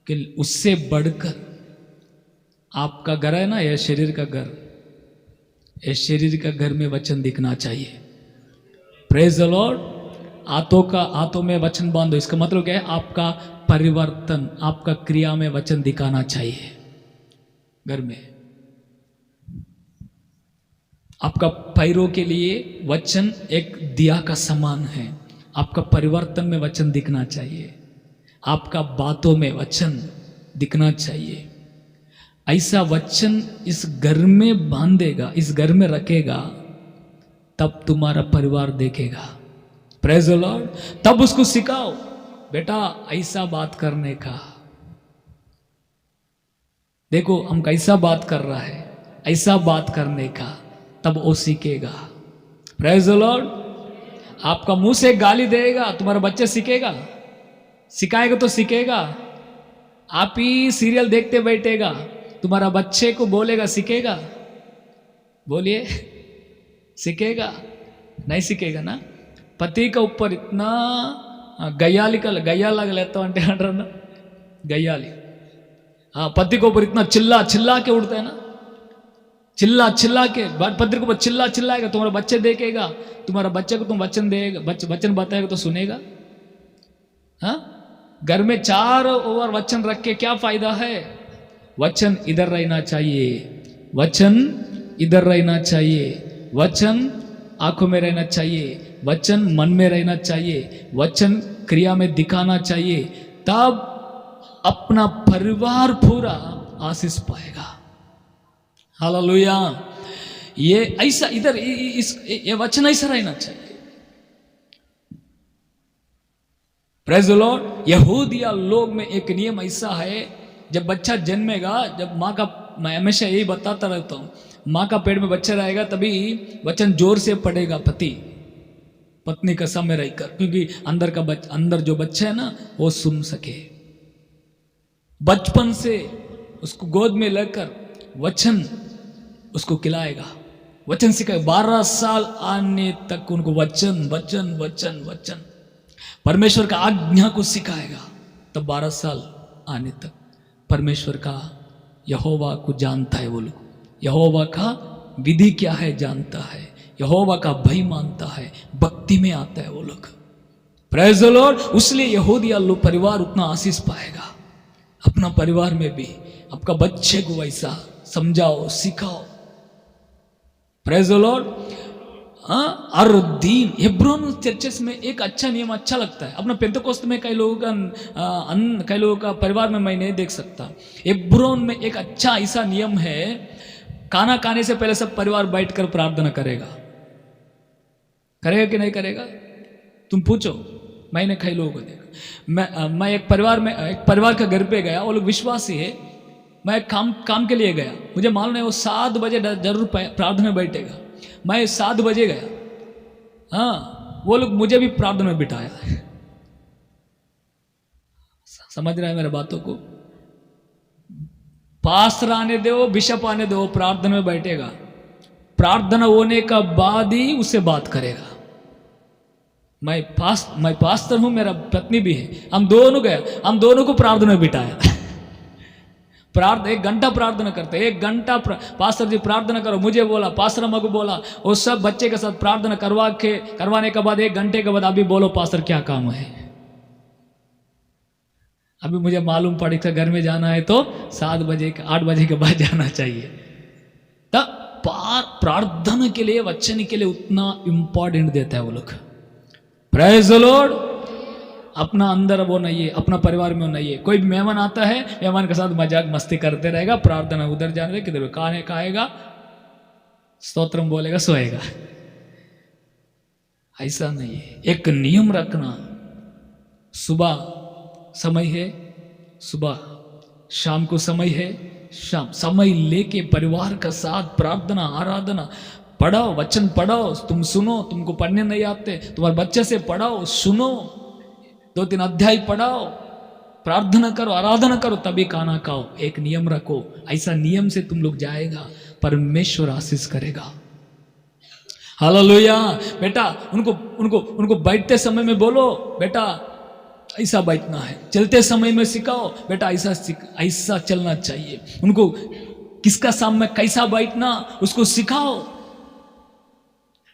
कि उससे बढ़कर आपका घर है ना, यह शरीर का घर, इस शरीर का घर में वचन दिखना चाहिए। Praise the Lord. हाथों में वचन बांधो, इसका मतलब क्या है? आपका परिवर्तन, आपका क्रिया में वचन दिखाना चाहिए। घर में आपका पैरों के लिए वचन एक दिया का समान है। आपका परिवर्तन में वचन दिखना चाहिए, आपका बातों में वचन दिखना चाहिए। ऐसा वचन इस घर में बांधेगा, इस घर में रखेगा, तब तुम्हारा परिवार देखेगा। Praise the Lord. तब उसको सिखाओ, बेटा ऐसा बात करने का, देखो हम कैसा बात कर रहा है, ऐसा बात करने का, तब वो सीखेगा। Praise the Lord. आपका मुंह से गाली देगा, तुम्हारा बच्चा सीखेगा, सिखाएगा तो सीखेगा। आप ही सीरियल देखते बैठेगा, तुम्हारा बच्चे को बोलेगा, सीखेगा? बोलिए, सीखेगा? नहीं सीखेगा ना। पति का ऊपर इतना गैया लेता అంటే అంటారు ना, गैयाली। हाँ, पति के ऊपर इतना चिल्ला चिल्ला के उड़ता है ना, चिल्ला के पति के ऊपर चिल्लाएगा, तुम्हारा बच्चे देखेगा, तुम्हारा बच्चे को तुम वचन देगा, वचन बताएगा तो सुनेगा। हाँ, घर में चारों ओर वचन रख के क्या फायदा है? वचन इधर रहना चाहिए, वचन इधर रहना चाहिए, वचन आंखों में रहना चाहिए, वचन मन में रहना चाहिए, वचन क्रिया में दिखाना चाहिए। तब अपना परिवार पूरा आशीष पाएगा। हालेलुया। ये ऐसा इधर ये वचन ऐसा रहना चाहिए। Praise the Lord. यहूदिया लोग में एक नियम ऐसा है, जब बच्चा जन्मेगा, जब माँ का, मैं हमेशा यही बताता रहता हूँ, माँ का पेट में बच्चा रहेगा तभी वचन जोर से पड़ेगा पति पत्नी का समय रहकर, क्योंकि अंदर जो बच्चा है ना वो सुन सके। बचपन से उसको गोद में लेकर वचन उसको खिलाएगा, वचन सिखाएगा। 12 साल आने तक उनको वचन वचन वचन वचन परमेश्वर का आज्ञा को सिखाएगा। तब 12 साल आने तक परमेश्वर का, यहोवा को जानता है वो लोग, यहोवा का विधि क्या है जानता है, यहोवा का भय मानता है, भक्ति में आता है वो लोग। Praise the Lord. इसलिए यहूदिया लोग परिवार उतना आशीष पाएगा। अपना परिवार में भी आपका बच्चे को वैसा समझाओ, सिखाओ। Praise the Lord. हाँ, हर दिन हेब्रोन चर्चेस में एक अच्छा नियम अच्छा लगता है। अपना पेंतेकोस्त में कई लोगों का परिवार में मैं नहीं देख सकता। हेब्रोन में एक अच्छा ऐसा नियम है, खाना खाने से पहले सब परिवार बैठकर प्रार्थना करेगा। करेगा कि नहीं करेगा? तुम पूछो, मैंने कई लोगों को देखा। मैं एक परिवार के घर पे गया, वो लोग विश्वासी है। मैं काम के लिए गया, मुझे मालूम है वो 7 बजे जरूर प्रार्थना में बैठेगा। मैं 7 बजे गया, हाँ, वो लोग मुझे भी प्रार्थना में बिठाया। समझ रहा है मेरे बातों को? पास्टर आने दो, बिशप आने दो, प्रार्थना में बैठेगा। प्रार्थना होने का बाद ही उससे बात करेगा। मैं पास्टर हूं, मेरा पत्नी भी है, हम दोनों गए, हम दोनों को प्रार्थना में बिठाया। 1 घंटा प्रार्थना करते, 1 घंटा पास्टर जी प्रार्थना करो, मुझे बोला, पास्टर अम्मा को बोला, वो सब बच्चे के साथ प्रार्थना करवाने के बाद 1 घंटे के बाद अभी बोलो पास्टर क्या काम है। अभी मुझे मालूम पड़ी कि घर में जाना है तो 7 बजे 8 बजे के बाद जाना चाहिए। तब प्रार्थना के लिए, वचन के लिए उतना इंपॉर्टेंट देता है वो लोग। Praise the Lord. अपना अंदर वो नहीं है, अपना परिवार में वो नहीं है। कोई मेहमान आता है, मेहमान के साथ मजाक मस्ती करते रहेगा, प्रार्थना उधर जाने किधर खाने खाएगा, स्तोत्रम बोलेगा, सोएगा। ऐसा नहीं है। एक नियम रखना, सुबह समय है, सुबह, शाम को समय है, शाम, समय लेके परिवार का साथ प्रार्थना आराधना, पढ़ाओ, वचन पढ़ाओ, तुम सुनो, तुमको पढ़ने नहीं आते तुम्हारे बच्चे से पढ़ाओ, सुनो, 2-3 अध्याय पढ़ाओ, प्रार्थना करो, आराधना करो, तभी खाना खाओ। एक नियम रखो, ऐसा नियम से तुम लोग जाएगा, परमेश्वर आशीष करेगा। हालेलुया। बेटा उनको उनको उनको बैठते समय में बोलो, बेटा ऐसा बैठना है, चलते समय में सिखाओ, बेटा ऐसा चलना चाहिए। उनको किसका सामने कैसा बैठना उसको सिखाओ,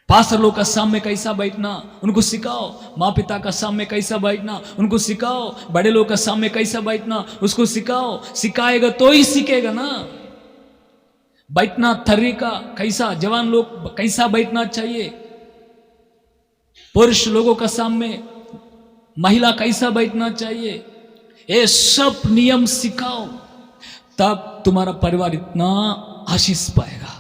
पास्टर लोग का सामने कैसा बैठना उनको सिखाओ, माँ पिता का सामने कैसा बैठना उनको सिखाओ, बड़े लोग का सामने कैसा बैठना उसको सिखाओ। सिखाएगा तो ही सीखेगा ना। बैठना तरीका कैसा, जवान लोग कैसा बैठना चाहिए, पुरुष लोगों का सामने महिला कैसा बैठना चाहिए, ये सब नियम सिखाओ, तब तुम्हारा परिवार इतना आशीष पाएगा।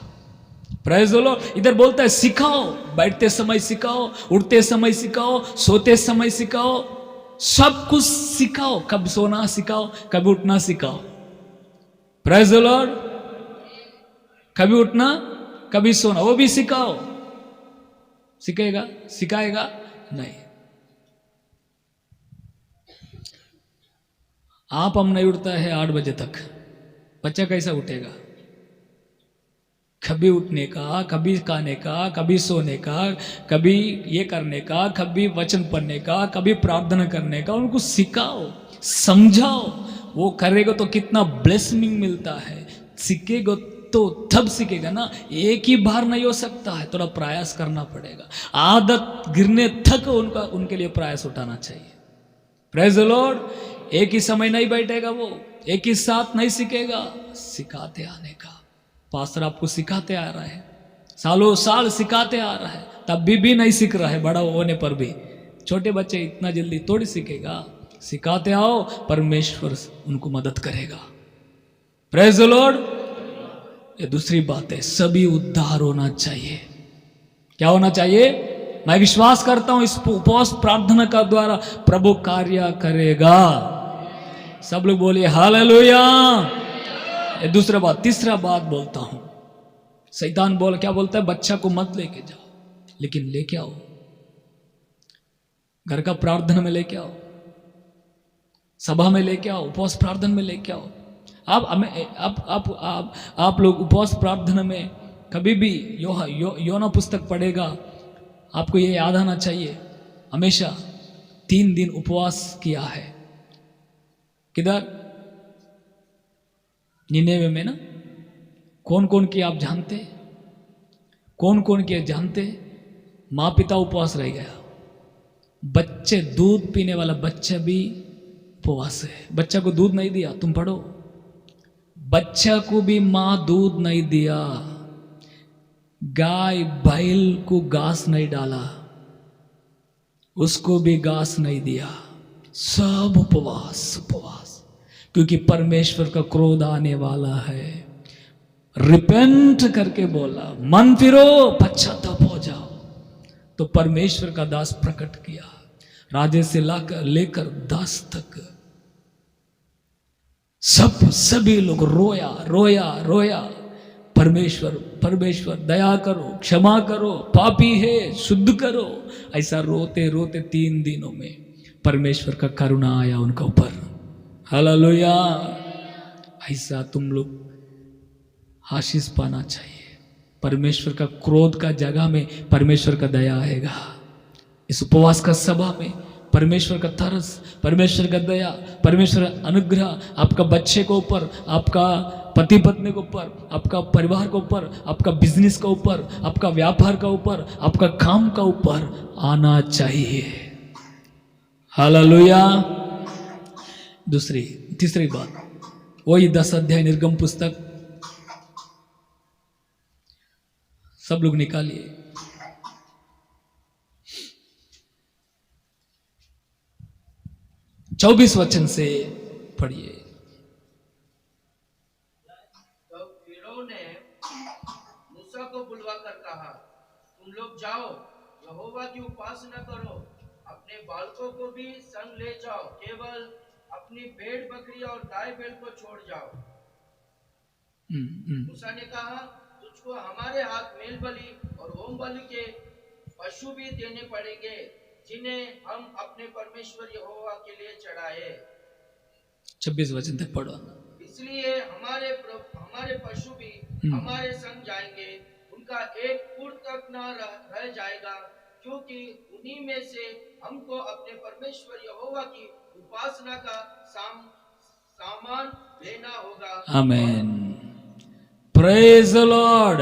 Praise the Lord. इधर बोलता है सिखाओ, बैठते समय सिखाओ, उठते समय सिखाओ, सोते समय सिखाओ, सब कुछ सिखाओ। कब सोना सिखाओ, कब उठना सिखाओ। Praise the Lord. कभी उठना कभी सोना वो भी सिखाओ। सिखाएगा सिखाएगा नहीं। आप हम नहीं उठता है 8 बजे तक, बच्चा कैसा उठेगा। कभी उठने का, कभी खाने का, कभी सोने का, कभी ये करने का, कभी वचन पढ़ने का, कभी प्रार्थना करने का, उनको सिखाओ, समझाओ। वो करेगा तो कितना ब्लेसिंग मिलता है। सीखेगा तो तब सीखेगा ना, एक ही बार नहीं हो सकता है, थोड़ा प्रयास करना पड़ेगा। आदत गिरने तक उनके लिए प्रयास उठाना चाहिए। Praise the Lord. एक ही समय नहीं बैठेगा वो, एक ही साथ नहीं सीखेगा, सिखाते आने का। पास्टर आपको सिखाते आ रहा है, सालों साल सिखाते आ रहा है, तब भी नहीं सीख रहा है, बड़ा होने पर भी। छोटे बच्चे इतना जल्दी थोड़ी सीखेगा, सिखाते आओ, परमेश्वर उनको मदद करेगा। Praise the Lord. ये दूसरी बात है, सभी उद्धार होना चाहिए। क्या होना चाहिए। मैं विश्वास करता हूं इस उपवास प्रार्थना का द्वारा प्रभु कार्य करेगा। सब लोग बोलिए हालेलुया। ये दूसरा बात। तीसरा बात बोलता हूं, शैतान क्या बोलता है, बच्चा को मत लेके जाओ, लेकिन लेके आओ, घर का प्रार्थना में लेके आओ, सभा में लेके आओ, उपवास प्रार्थना में लेके आओ। आप लोग उपवास प्रार्थना में कभी भी योना पुस्तक पढ़ेगा, आपको ये याद आना चाहिए, हमेशा 3 दिन उपवास किया है। किधर, निनेवे में ना। कौन कौन किया आप जानते, कौन कौन किया जानते। माँ पिता उपवास रह गया, बच्चे, दूध पीने वाला बच्चा भी उपवास है। बच्चा को दूध नहीं दिया, तुम पढ़ो, बच्चा को भी माँ दूध नहीं दिया, गाय बैल को घास नहीं डाला, उसको भी घास नहीं दिया, सब उपवास उपवास। क्योंकि परमेश्वर का क्रोध आने वाला है। रिपेंट करके बोला, मन फिरो, पश्चाताप हो जाओ, तो परमेश्वर का दास प्रकट किया। राजे से लेकर दास तक सभी लोग रोया रोया रोया, परमेश्वर परमेश्वर दया करो, क्षमा करो, पापी है, शुद्ध करो। ऐसा रोते रोते 3 दिनों में परमेश्वर का करुणा आया उनका ऊपर। हालेलुया। ऐसा तुम लोग आशीष पाना चाहिए। परमेश्वर का क्रोध का जगह में परमेश्वर का दया आएगा। इस उपवास का सभा में परमेश्वर का तरस, परमेश्वर का दया, परमेश्वर अनुग्रह आपका बच्चे के ऊपर, आपका पति पत्नी के ऊपर, आपका परिवार के ऊपर, आपका बिजनेस के ऊपर, आपका व्यापार का ऊपर, आपका काम का ऊपर आना चाहिए। हालेलुया। तीसरी बात, वही 10 अध्याय निर्गम पुस्तक, सब लोग निकालिए। 24 वचन से पढ़िए। तब फिरौन ने मूसा को बुलवाकर कहा, तुम लोग जाओ, यहोवा की उपासना करो, अपने बालकों को भी संग ले जाओ, केवल अपनी भेड़ बकरी और गाय बैल को छोड़ जाओ। मूसा ने कहा, तुझको हमारे हाथ मेल बलि और होम बलि के पशु भी देने पड़ेंगे, जिन्हें हम अपने परमेश्वर यहोवा के लिए चढ़ाए। 26 वचन तक पढ़ो। इसलिए हमारे पशु भी हमारे संग जाएंगे, उनका एक पुर तक न रह जाएगा, क्योंकि उन्हीं में से हमको अपने परमेश्वर यहोवा की उपासना का सामान लेना होगा। आमेन, प्रेज द लॉर्ड।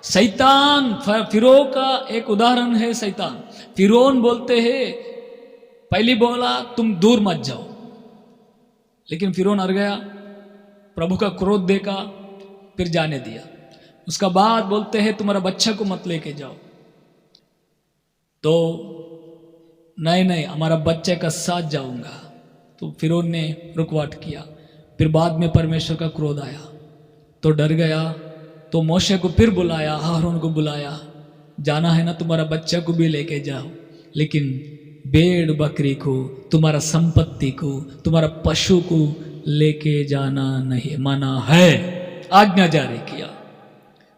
शैतान, फिरौन का एक उदाहरण है शैतान। फिरौन बोलते हैं, पहली बोला तुम दूर मत जाओ, लेकिन फिरौन हार गया, प्रभु का क्रोध देखा, फिर जाने दिया। उसका बाद बोलते हैं तुम्हारा बच्चा को मत लेके जाओ, तो नहीं हमारा बच्चे का साथ जाऊंगा, तो फिरौन ने रुकवाट किया। फिर बाद में परमेश्वर का क्रोध आया तो डर गया, तो मोशे को फिर बुलाया, हारून को बुलाया, जाना है ना तुम्हारा बच्चा को भी लेके जाओ, लेकिन भेड़ बकरी को, तुम्हारा संपत्ति को, तुम्हारा पशु को लेके जाना नहीं माना है, आज्ञा जारी किया।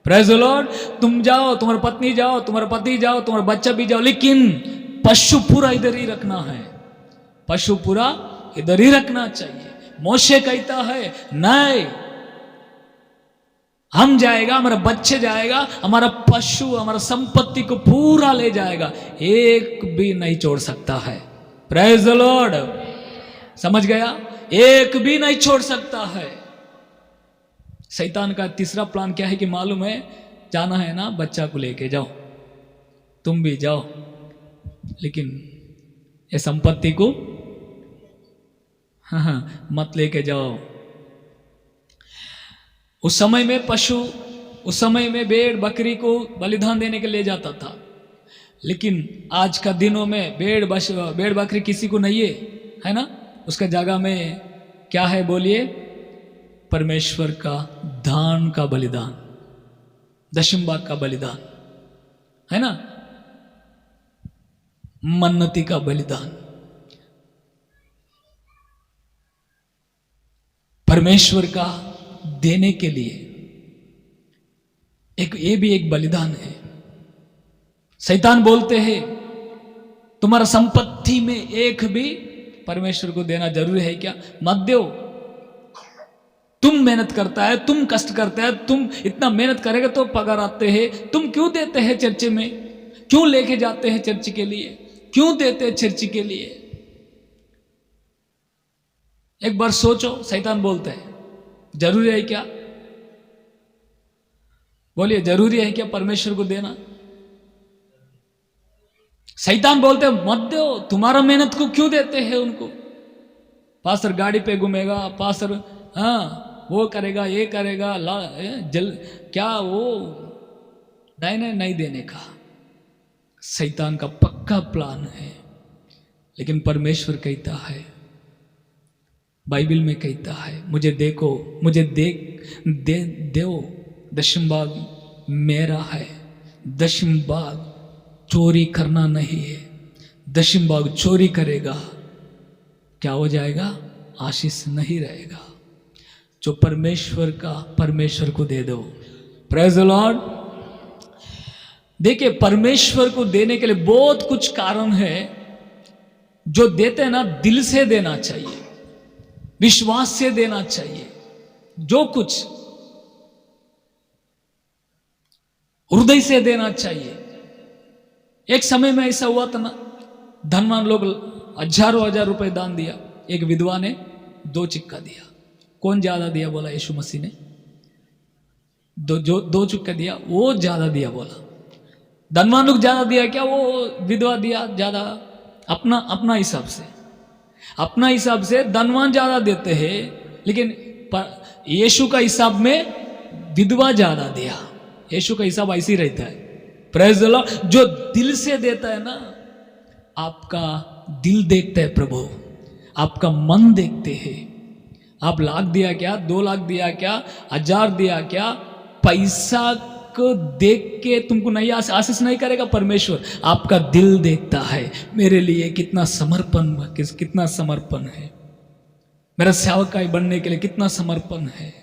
Praise the Lord. तुम जाओ, तुम्हारी पत्नी जाओ, तुम्हारा पति जाओ, तुम्हारा बच्चा भी जाओ, लेकिन पशु पूरा इधर ही रखना है, पशु पूरा इधर ही रखना चाहिए। मोशे कहता है नहीं, हम जाएगा, हमारा बच्चे जाएगा, हमारा पशु, हमारा संपत्ति को पूरा ले जाएगा, एक भी नहीं छोड़ सकता है। प्रेज़ द लॉर्ड, समझ गया? एक भी नहीं छोड़ सकता है। शैतान का तीसरा प्लान क्या है कि मालूम है, जाना है ना, बच्चा को लेके जाओ, तुम भी जाओ, लेकिन ये संपत्ति को मत लेके जाओ। उस समय में पशु, उस समय में भेड़ बकरी को बलिदान देने के लिए जाता था, लेकिन आज का दिनों में भेड़ बकरी किसी को नहीं है ना। उसका जगह में क्या है बोलिए? परमेश्वर का दान का बलिदान, दशम भाग का बलिदान है ना, मन्नती का बलिदान। परमेश्वर का देने के लिए ये भी एक बलिदान है। शैतान बोलते हैं तुम्हारा संपत्ति में एक भी परमेश्वर को देना जरूरी है क्या? मत दो। तुम मेहनत करता है, तुम कष्ट करता है, तुम इतना मेहनत करेगा तो पगार आते हैं, तुम क्यों देते हैं चर्च में? क्यों लेके जाते हैं चर्च के लिए? क्यों देते हैं चर्च के लिए? एक बार सोचो, शैतान बोलते हैं जरूरी है क्या? बोलिए, जरूरी है क्या परमेश्वर को देना? शैतान बोलते हैं मत दो, तुम्हारा मेहनत को क्यों देते हैं उनको? पास्टर गाड़ी पे घूमेगा, पास्टर वो करेगा, ये करेगा, क्या वो नहीं देने का शैतान का पक्का प्लान है। लेकिन परमेश्वर कहता है, बाइबल में कहता है, मुझे देखो, मुझे दो, दशम भाग मेरा है। दशम भाग चोरी करना नहीं है। दशम भाग चोरी करेगा क्या हो जाएगा? आशीष नहीं रहेगा। जो परमेश्वर का, परमेश्वर को दे दो। Praise the Lord. देखिए, परमेश्वर को देने के लिए बहुत कुछ कारण है। जो देते हैं ना, दिल से देना चाहिए, विश्वास से देना चाहिए। जो कुछ हृदय से देना चाहिए। एक समय में ऐसा हुआ था ना, धनवान लोग हजारों हजार रुपए दान दिया, एक विधवा ने 2 सिक्का दिया। कौन ज्यादा दिया? बोला यीशु मसीह ने। जो 2 सिक्का दिया वो ज्यादा दिया बोला। धनवान लोग ज्यादा दिया क्या? वो विधवा दिया ज्यादा, अपना हिसाब से, अपना हिसाब से धनवान ज्यादा देते हैं, लेकिन यीशु का हिसाब में विधवा ज्यादा दिया। यीशु का हिसाब ऐसे ही रहता है। Praise the Lord. जो दिल से देता है ना, आपका दिल देखता है प्रभु, आपका मन देखते हैं। आप लाख दिया क्या, 2 लाख दिया क्या, 1000 दिया क्या, पैसा को देख के तुमको नहीं आशीष नहीं करेगा परमेश्वर। आपका दिल देखता है, मेरे लिए कितना समर्पण है, मेरा सेवकाई बनने के लिए कितना समर्पण है,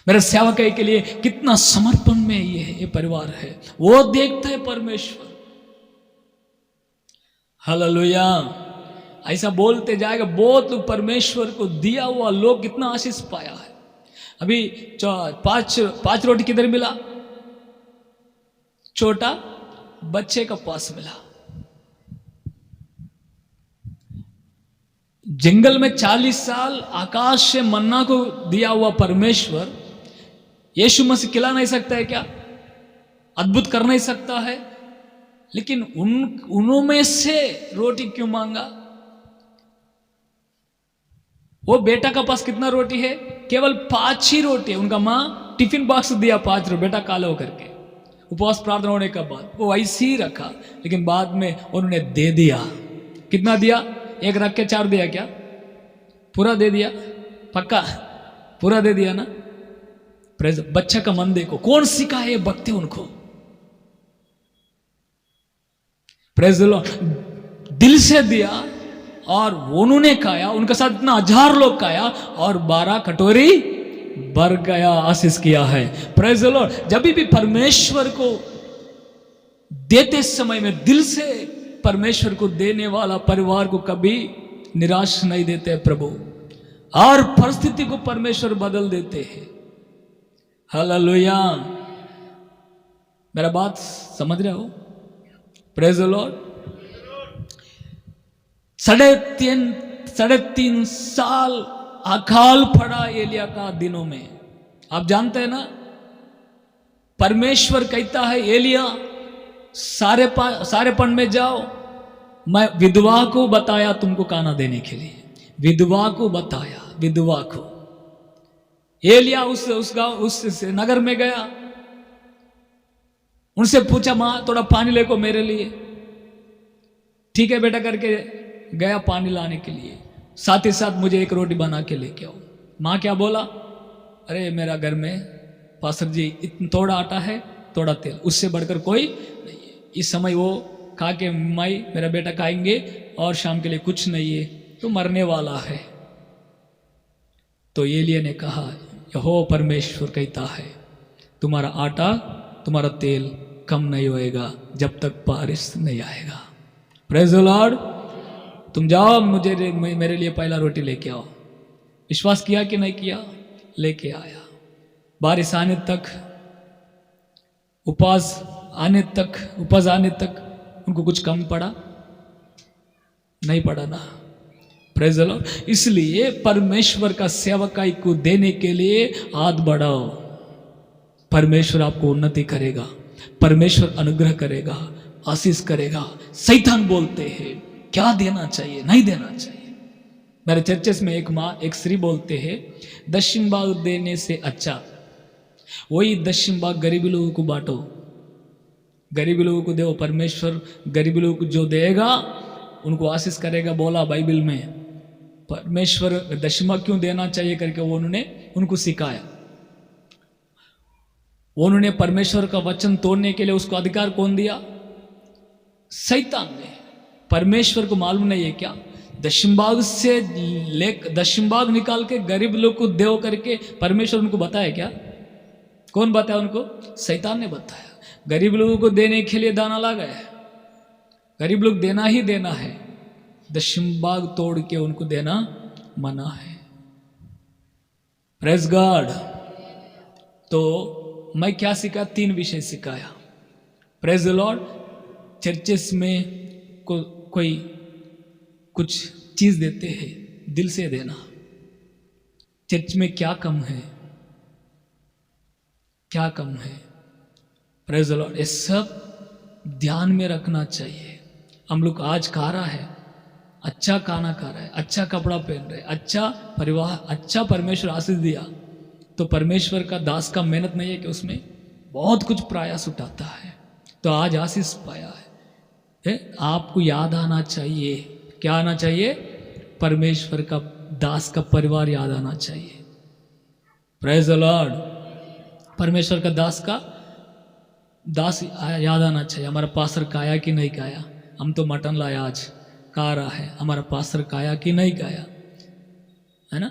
मेरे सेवकाई के लिए कितना समर्पण में ये परिवार है, वो देखता है परमेश्वर। हालेलुया। ऐसा बोलते जाएगा, बहुत परमेश्वर को दिया हुआ लोग कितना आशीष पाया है। अभी 5 रोटी किधर मिला? छोटा बच्चे का पास मिला। जंगल में 40 साल आकाश से मन्ना को दिया हुआ परमेश्वर यीशु मसीह खिला नहीं सकता है क्या? अद्भुत कर नहीं सकता है? लेकिन उनमें से रोटी क्यों मांगा? वो बेटा का पास कितना रोटी है? केवल 5 ही रोटी है। उनका माँ टिफिन बॉक्स दिया 5 रोटी, बेटा खा लो करके। उपवास प्रार्थना होने के बाद वो ऐसे ही रखा, लेकिन बाद में उन्होंने दे दिया। कितना दिया? 1 रख के 4 दिया क्या? पूरा दे दिया? पक्का पूरा दे दिया ना? प्रेज। बच्चा का मन देखो, कौन सिखाए भक्ति उनको? प्रेज लो, दिल से दिया और उन्होंने खाया, उनके साथ इतना 1000 लोग खाया और 12 कटोरी भर गया, आशीष किया है। Praise the Lord. जब भी परमेश्वर को देते समय में दिल से परमेश्वर को देने वाला परिवार को कभी निराश नहीं देते प्रभु, और परिस्थिति को परमेश्वर बदल देते हैं। हालेलुया। मेरा बात समझ रहे हो? Praise the Lord. 3.5 साल अकाल पड़ा एलिया का दिनों में। आप जानते हैं ना, परमेश्वर कहता है एलिया सारेपन में जाओ, मैं विधवा को बताया तुमको खाना देने के लिए। विधवा को बताया, विधवा को। एलिया उस गांव, उस नगर में गया, उनसे पूछा माँ थोड़ा पानी लेको मेरे लिए। ठीक है बेटा करके गया पानी लाने के लिए, साथ ही साथ मुझे 1 रोटी बना के लेके आओ। माँ क्या बोला? अरे मेरा घर में पास्टर जी इतना थोड़ा आटा है, थोड़ा तेल, उससे बढ़कर कोई नहीं है। इस समय वो खा के माई मेरा बेटा खाएंगे और शाम के लिए कुछ नहीं है, तो मरने वाला है। तो एलिया ने कहा, यहोवा परमेश्वर कहता है तुम्हारा आटा तुम्हारा तेल कम नहीं होएगा जब तक बारिश नहीं आएगा। Praise the Lord. तुम जाओ, मेरे लिए पहला रोटी लेके आओ। विश्वास किया कि नहीं किया? लेके आया। बारिश आने तक, उपवास आने तक उनको कुछ कम पड़ा? नहीं पड़ा ना। Praise the Lord. इसलिए परमेश्वर का सेवकाई को देने के लिए हाथ बढ़ाओ। परमेश्वर आपको उन्नति करेगा, परमेश्वर अनुग्रह करेगा, आशीष करेगा। शैतान बोलते हैं क्या देना चाहिए, नहीं देना चाहिए। मेरे चर्चेस में एक माँ, एक स्त्री बोलते हैं 10 भाग देने से अच्छा वही 10 भाग गरीबी लोगों को बांटो, गरीबी लोगों को दो। परमेश्वर गरीबी लोगों को जो देगा उनको आशीष करेगा, बोला बाइबल में। परमेश्वर 10 भाग क्यों देना चाहिए करके वो उन्होंने उनको सिखाया। उन्होंने परमेश्वर का वचन तोड़ने के लिए उसको अधिकार कौन दिया? शैतान ने। परमेश्वर को मालूम नहीं है क्या? 10 भाग से 10 भाग निकाल के गरीब लोग को देव करके परमेश्वर उनको बताया क्या? कौन बताया उनको? शैतान ने बताया। गरीब लोगों को देने के लिए दाना लगा है, गरीब लोग देना ही देना है। 10 भाग तोड़ के उनको देना मना है। Praise God. तो मैं क्या सीखा? 3 विषय सिखाया। Praise the Lord. चर्चेस में कोई कुछ चीज देते हैं, दिल से देना। चर्च में क्या कम है, क्या कम है? Praise the Lord. ये सब ध्यान में रखना चाहिए। हम लोग आज खा रहा है, अच्छा खाना खा रहा है, अच्छा कपड़ा पहन रहे, अच्छा परिवार, अच्छा परमेश्वर आशीष दिया, तो परमेश्वर का दास का मेहनत नहीं है कि उसमें बहुत कुछ प्रयास उठाता है, तो आज आशीष पाया है। आपको याद आना चाहिए, क्या आना चाहिए? परमेश्वर का दास का परिवार याद आना चाहिए। Praise the Lord. परमेश्वर का दास याद आना चाहिए। हमारा पास्टर खाया कि नहीं खाया, हम तो मटन लाया आज, खा रहा है, हमारा पास्टर खाया कि नहीं खाया, है ना।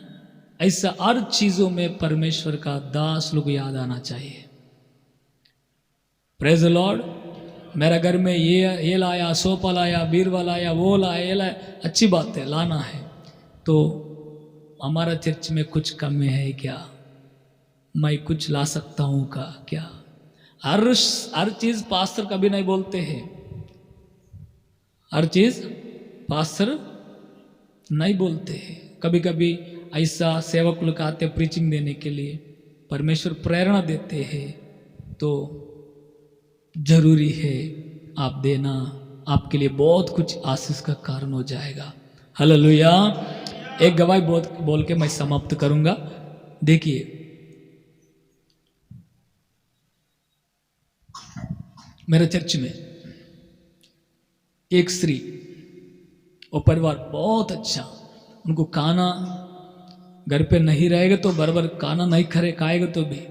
ऐसा हर चीजों में परमेश्वर का दास लोग याद आना चाहिए। Praise the Lord. मेरा घर में ये लाया, सोफा लाया, बीरवा लाया, वो लाया, ये लाया, अच्छी बात है, लाना है। तो हमारा चर्च में कुछ कमी है क्या? मैं कुछ ला सकता हूँ का क्या? हर चीज पास्टर कभी नहीं बोलते हैं, हर चीज पास्टर नहीं बोलते हैं। कभी कभी ऐसा सेवक लोग आते प्रीचिंग देने के लिए, परमेश्वर प्रेरणा देते हैं, तो जरूरी है आप देना, आपके लिए बहुत कुछ आशीष का कारण हो जाएगा। हालेलुया। एक गवाही बोल के मैं समाप्त करूंगा। देखिए, मेरे चर्च में एक स्त्री और परिवार बहुत अच्छा, उनको खाना घर पे नहीं रहेगा तो बराबर खाना नहीं खाएगा तो भी,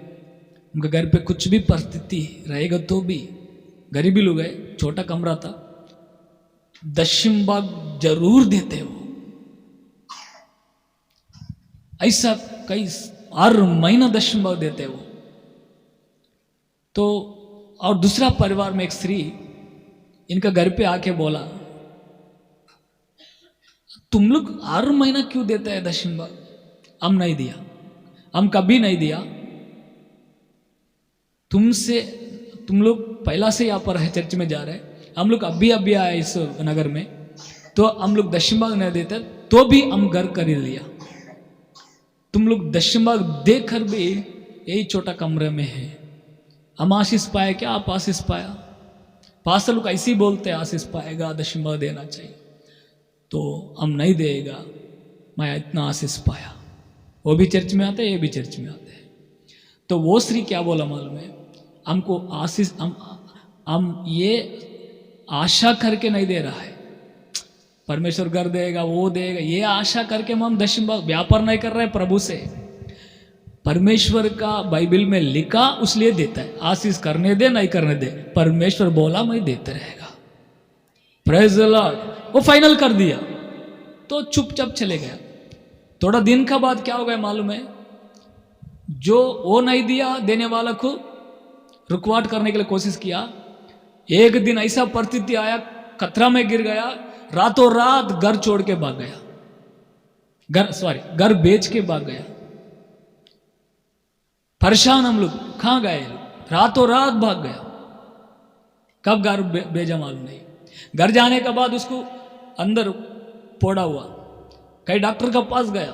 उनके घर पे कुछ भी परिस्थिति रहेगा तो भी, गरीबी लोग है, छोटा कमरा था, दशम भाग जरूर देते वो। ऐसा कई हर महीना दशम भाग देते वो। तो और दूसरा परिवार में एक स्त्री इनका घर पे आके बोला, तुम लोग हर महीना क्यों देते हैं दशम भाग? हम नहीं दिया, हम कभी नहीं दिया। तुम लोग पहला से यहाँ पर है, चर्च में जा रहे हैं, हम लोग अभी आए इस नगर में, तो हम लोग दशम भाग नहीं देते, तो भी हम घर खरीद लिया। तुम लोग दशम भाग देकर भी यही छोटा कमरे में है, हम आशीष पाए क्या? आप आशीष पाया? पास्टर लोग ऐसे ही बोलते हैं, आशीष पाएगा, दशम भाग देना चाहिए, तो हम नहीं देगा। मैं इतना आशीष पाया। वो भी चर्च में आते हैं, ये भी चर्च में आते हैं। तो वो स्त्री क्या बोला मालूम है? हमको आशीष, हम ये आशा करके नहीं दे रहा है परमेश्वर घर देगा, वो देगा, ये आशा करके हम दशम भाग व्यापार नहीं कर रहे हैं प्रभु से। परमेश्वर का बाइबल में लिखा उसलिए देता है, आशीष करने दे नहीं करने दे, परमेश्वर बोला मैं देते रहेगा। Praise the Lord. वो फाइनल कर दिया तो चुपचाप चले गया। थोड़ा दिन का बाद क्या हो गया मालूम है? जो वो नहीं दिया देने वाला को रुकवाट करने के लिए कोशिश किया। एक दिन ऐसा परिस्थिति आया, खतरा में गिर गया, रातों रात घर छोड़ के भाग गया, घर बेच के भाग गया। परेशान हम लोग, कहाँ गए? रातों रात भाग गया। कब घर भेजा मालूम नहीं। घर जाने के बाद उसको अंदर पोड़ा हुआ, कई डॉक्टर के पास गया,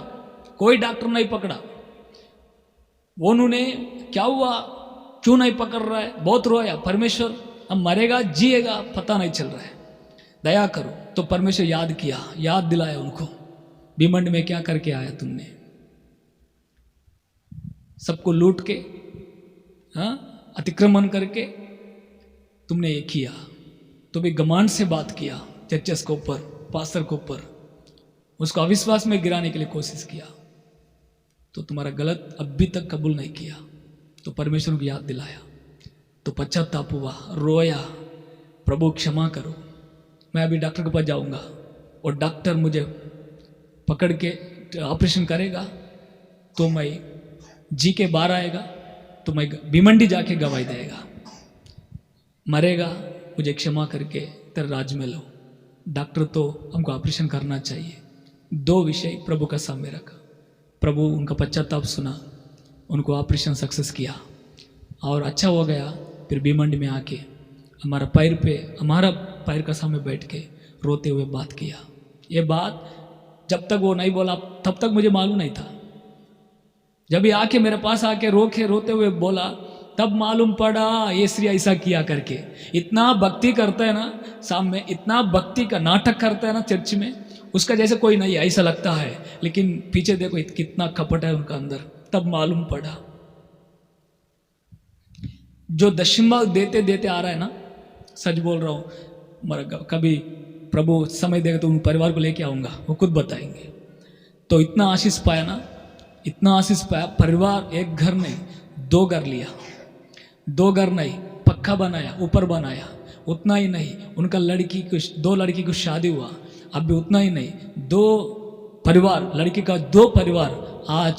कोई डॉक्टर नहीं पकड़ा। वो उन्होंने क्या हुआ, क्यों नहीं पकड़ रहा है, बहुत रोया, परमेश्वर हम मरेगा जिएगा पता नहीं चल रहा है, दया करो। तो परमेश्वर याद दिलाया उनको, भीमंड में क्या करके आया तुमने? सबको लूट के, हाँ, अतिक्रमण करके तुमने ये किया। तो भी घमंड से बात किया, चर्चेस के ऊपर, पास्टर के ऊपर, उसको अविश्वास में गिराने के लिए कोशिश किया। तो तुम्हारा गलत अभी तक कबूल नहीं किया, तो परमेश्वर को याद दिलाया, तो पश्चाताप हुआ, रोया, प्रभु क्षमा करो, मैं अभी डॉक्टर के पास जाऊंगा और डॉक्टर मुझे पकड़ के ऑपरेशन करेगा तो मैं जी के बाहर आएगा, तो मैं भिमंडी जाके गवाही देगा, मरेगा, मुझे क्षमा करके तेरे राज में लो। डॉक्टर तो हमको ऑपरेशन करना चाहिए। दो विषय प्रभु का सामने रखा, प्रभु उनका पश्चाताप सुना, उनको ऑपरेशन सक्सेस किया और अच्छा हो गया। फिर भिमंडी में आके हमारा पैर का सामने बैठ के रोते हुए बात किया। ये बात जब तक वो नहीं बोला तब तक मुझे मालूम नहीं था। जब ये आके मेरे पास आके रोते हुए बोला, तब मालूम पड़ा ये श्री ऐसा किया करके। इतना भक्ति करता है ना, सामने इतना भक्ति का नाटक करता है ना चर्च में, उसका जैसे कोई नहीं ऐसा लगता है, लेकिन पीछे देखो कितना कपट है उनका अंदर। तब मालूम पड़ा जो दशम भाग देते देते आ रहा है ना, सच बोल रहा हूँ, कभी प्रभु समय देगा तो उन परिवार को लेके आऊंगा, वो खुद बताएंगे। तो इतना आशीष पाया ना, इतना आशीष पाया। परिवार एक घर नहीं 2 घर लिया, 2 घर नहीं पक्का बनाया, ऊपर बनाया। उतना ही नहीं, उनका 2 लड़की को शादी हुआ। अब भी उतना ही नहीं, 2 परिवार, लड़की का 2 परिवार आज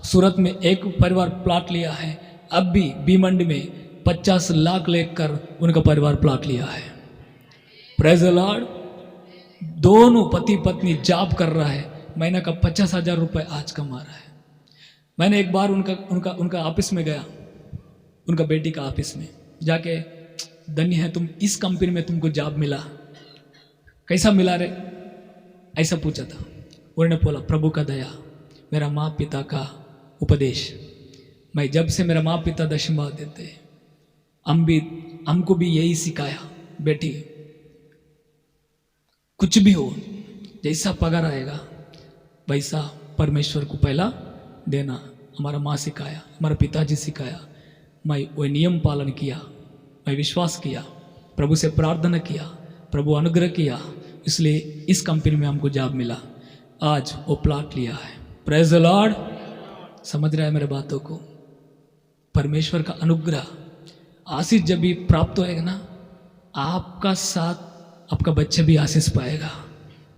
सूरत में एक परिवार प्लाट लिया है। अब भी बीमंडी में 50 लाख लेकर उनका परिवार प्लाट लिया है। Praise the Lord. दोनों पति पत्नी जॉब कर रहा है, महीना का 50,000 रुपये आज कमा रहा है। मैंने एक बार उनका ऑफिस में गया, उनका बेटी का ऑफिस में जाके, धन्य है तुम, इस कंपनी में तुमको जॉब मिला, कैसा मिला रे, ऐसा पूछा था। उन्होंने बोला प्रभु का दया, मेरा माँ पिता का उपदेश। मैं जब से मेरा माँ पिता दशमभाव देते, हमको भी यही सिखाया, बेटी कुछ भी हो, जैसा पगार आएगा वैसा परमेश्वर को पहला देना। हमारा माँ सिखाया, हमारा पिताजी सिखाया। मैं वो नियम पालन किया, मैं विश्वास किया, प्रभु से प्रार्थना किया, प्रभु अनुग्रह किया, इसलिए इस कंपनी में हमको जॉब मिला। आज वो प्लाट लिया है। Praise the Lord. समझ रहा है मेरे बातों को? परमेश्वर का अनुग्रह आशीष जब भी प्राप्त होएगा ना, आपका साथ आपका बच्चा भी आशीष पाएगा।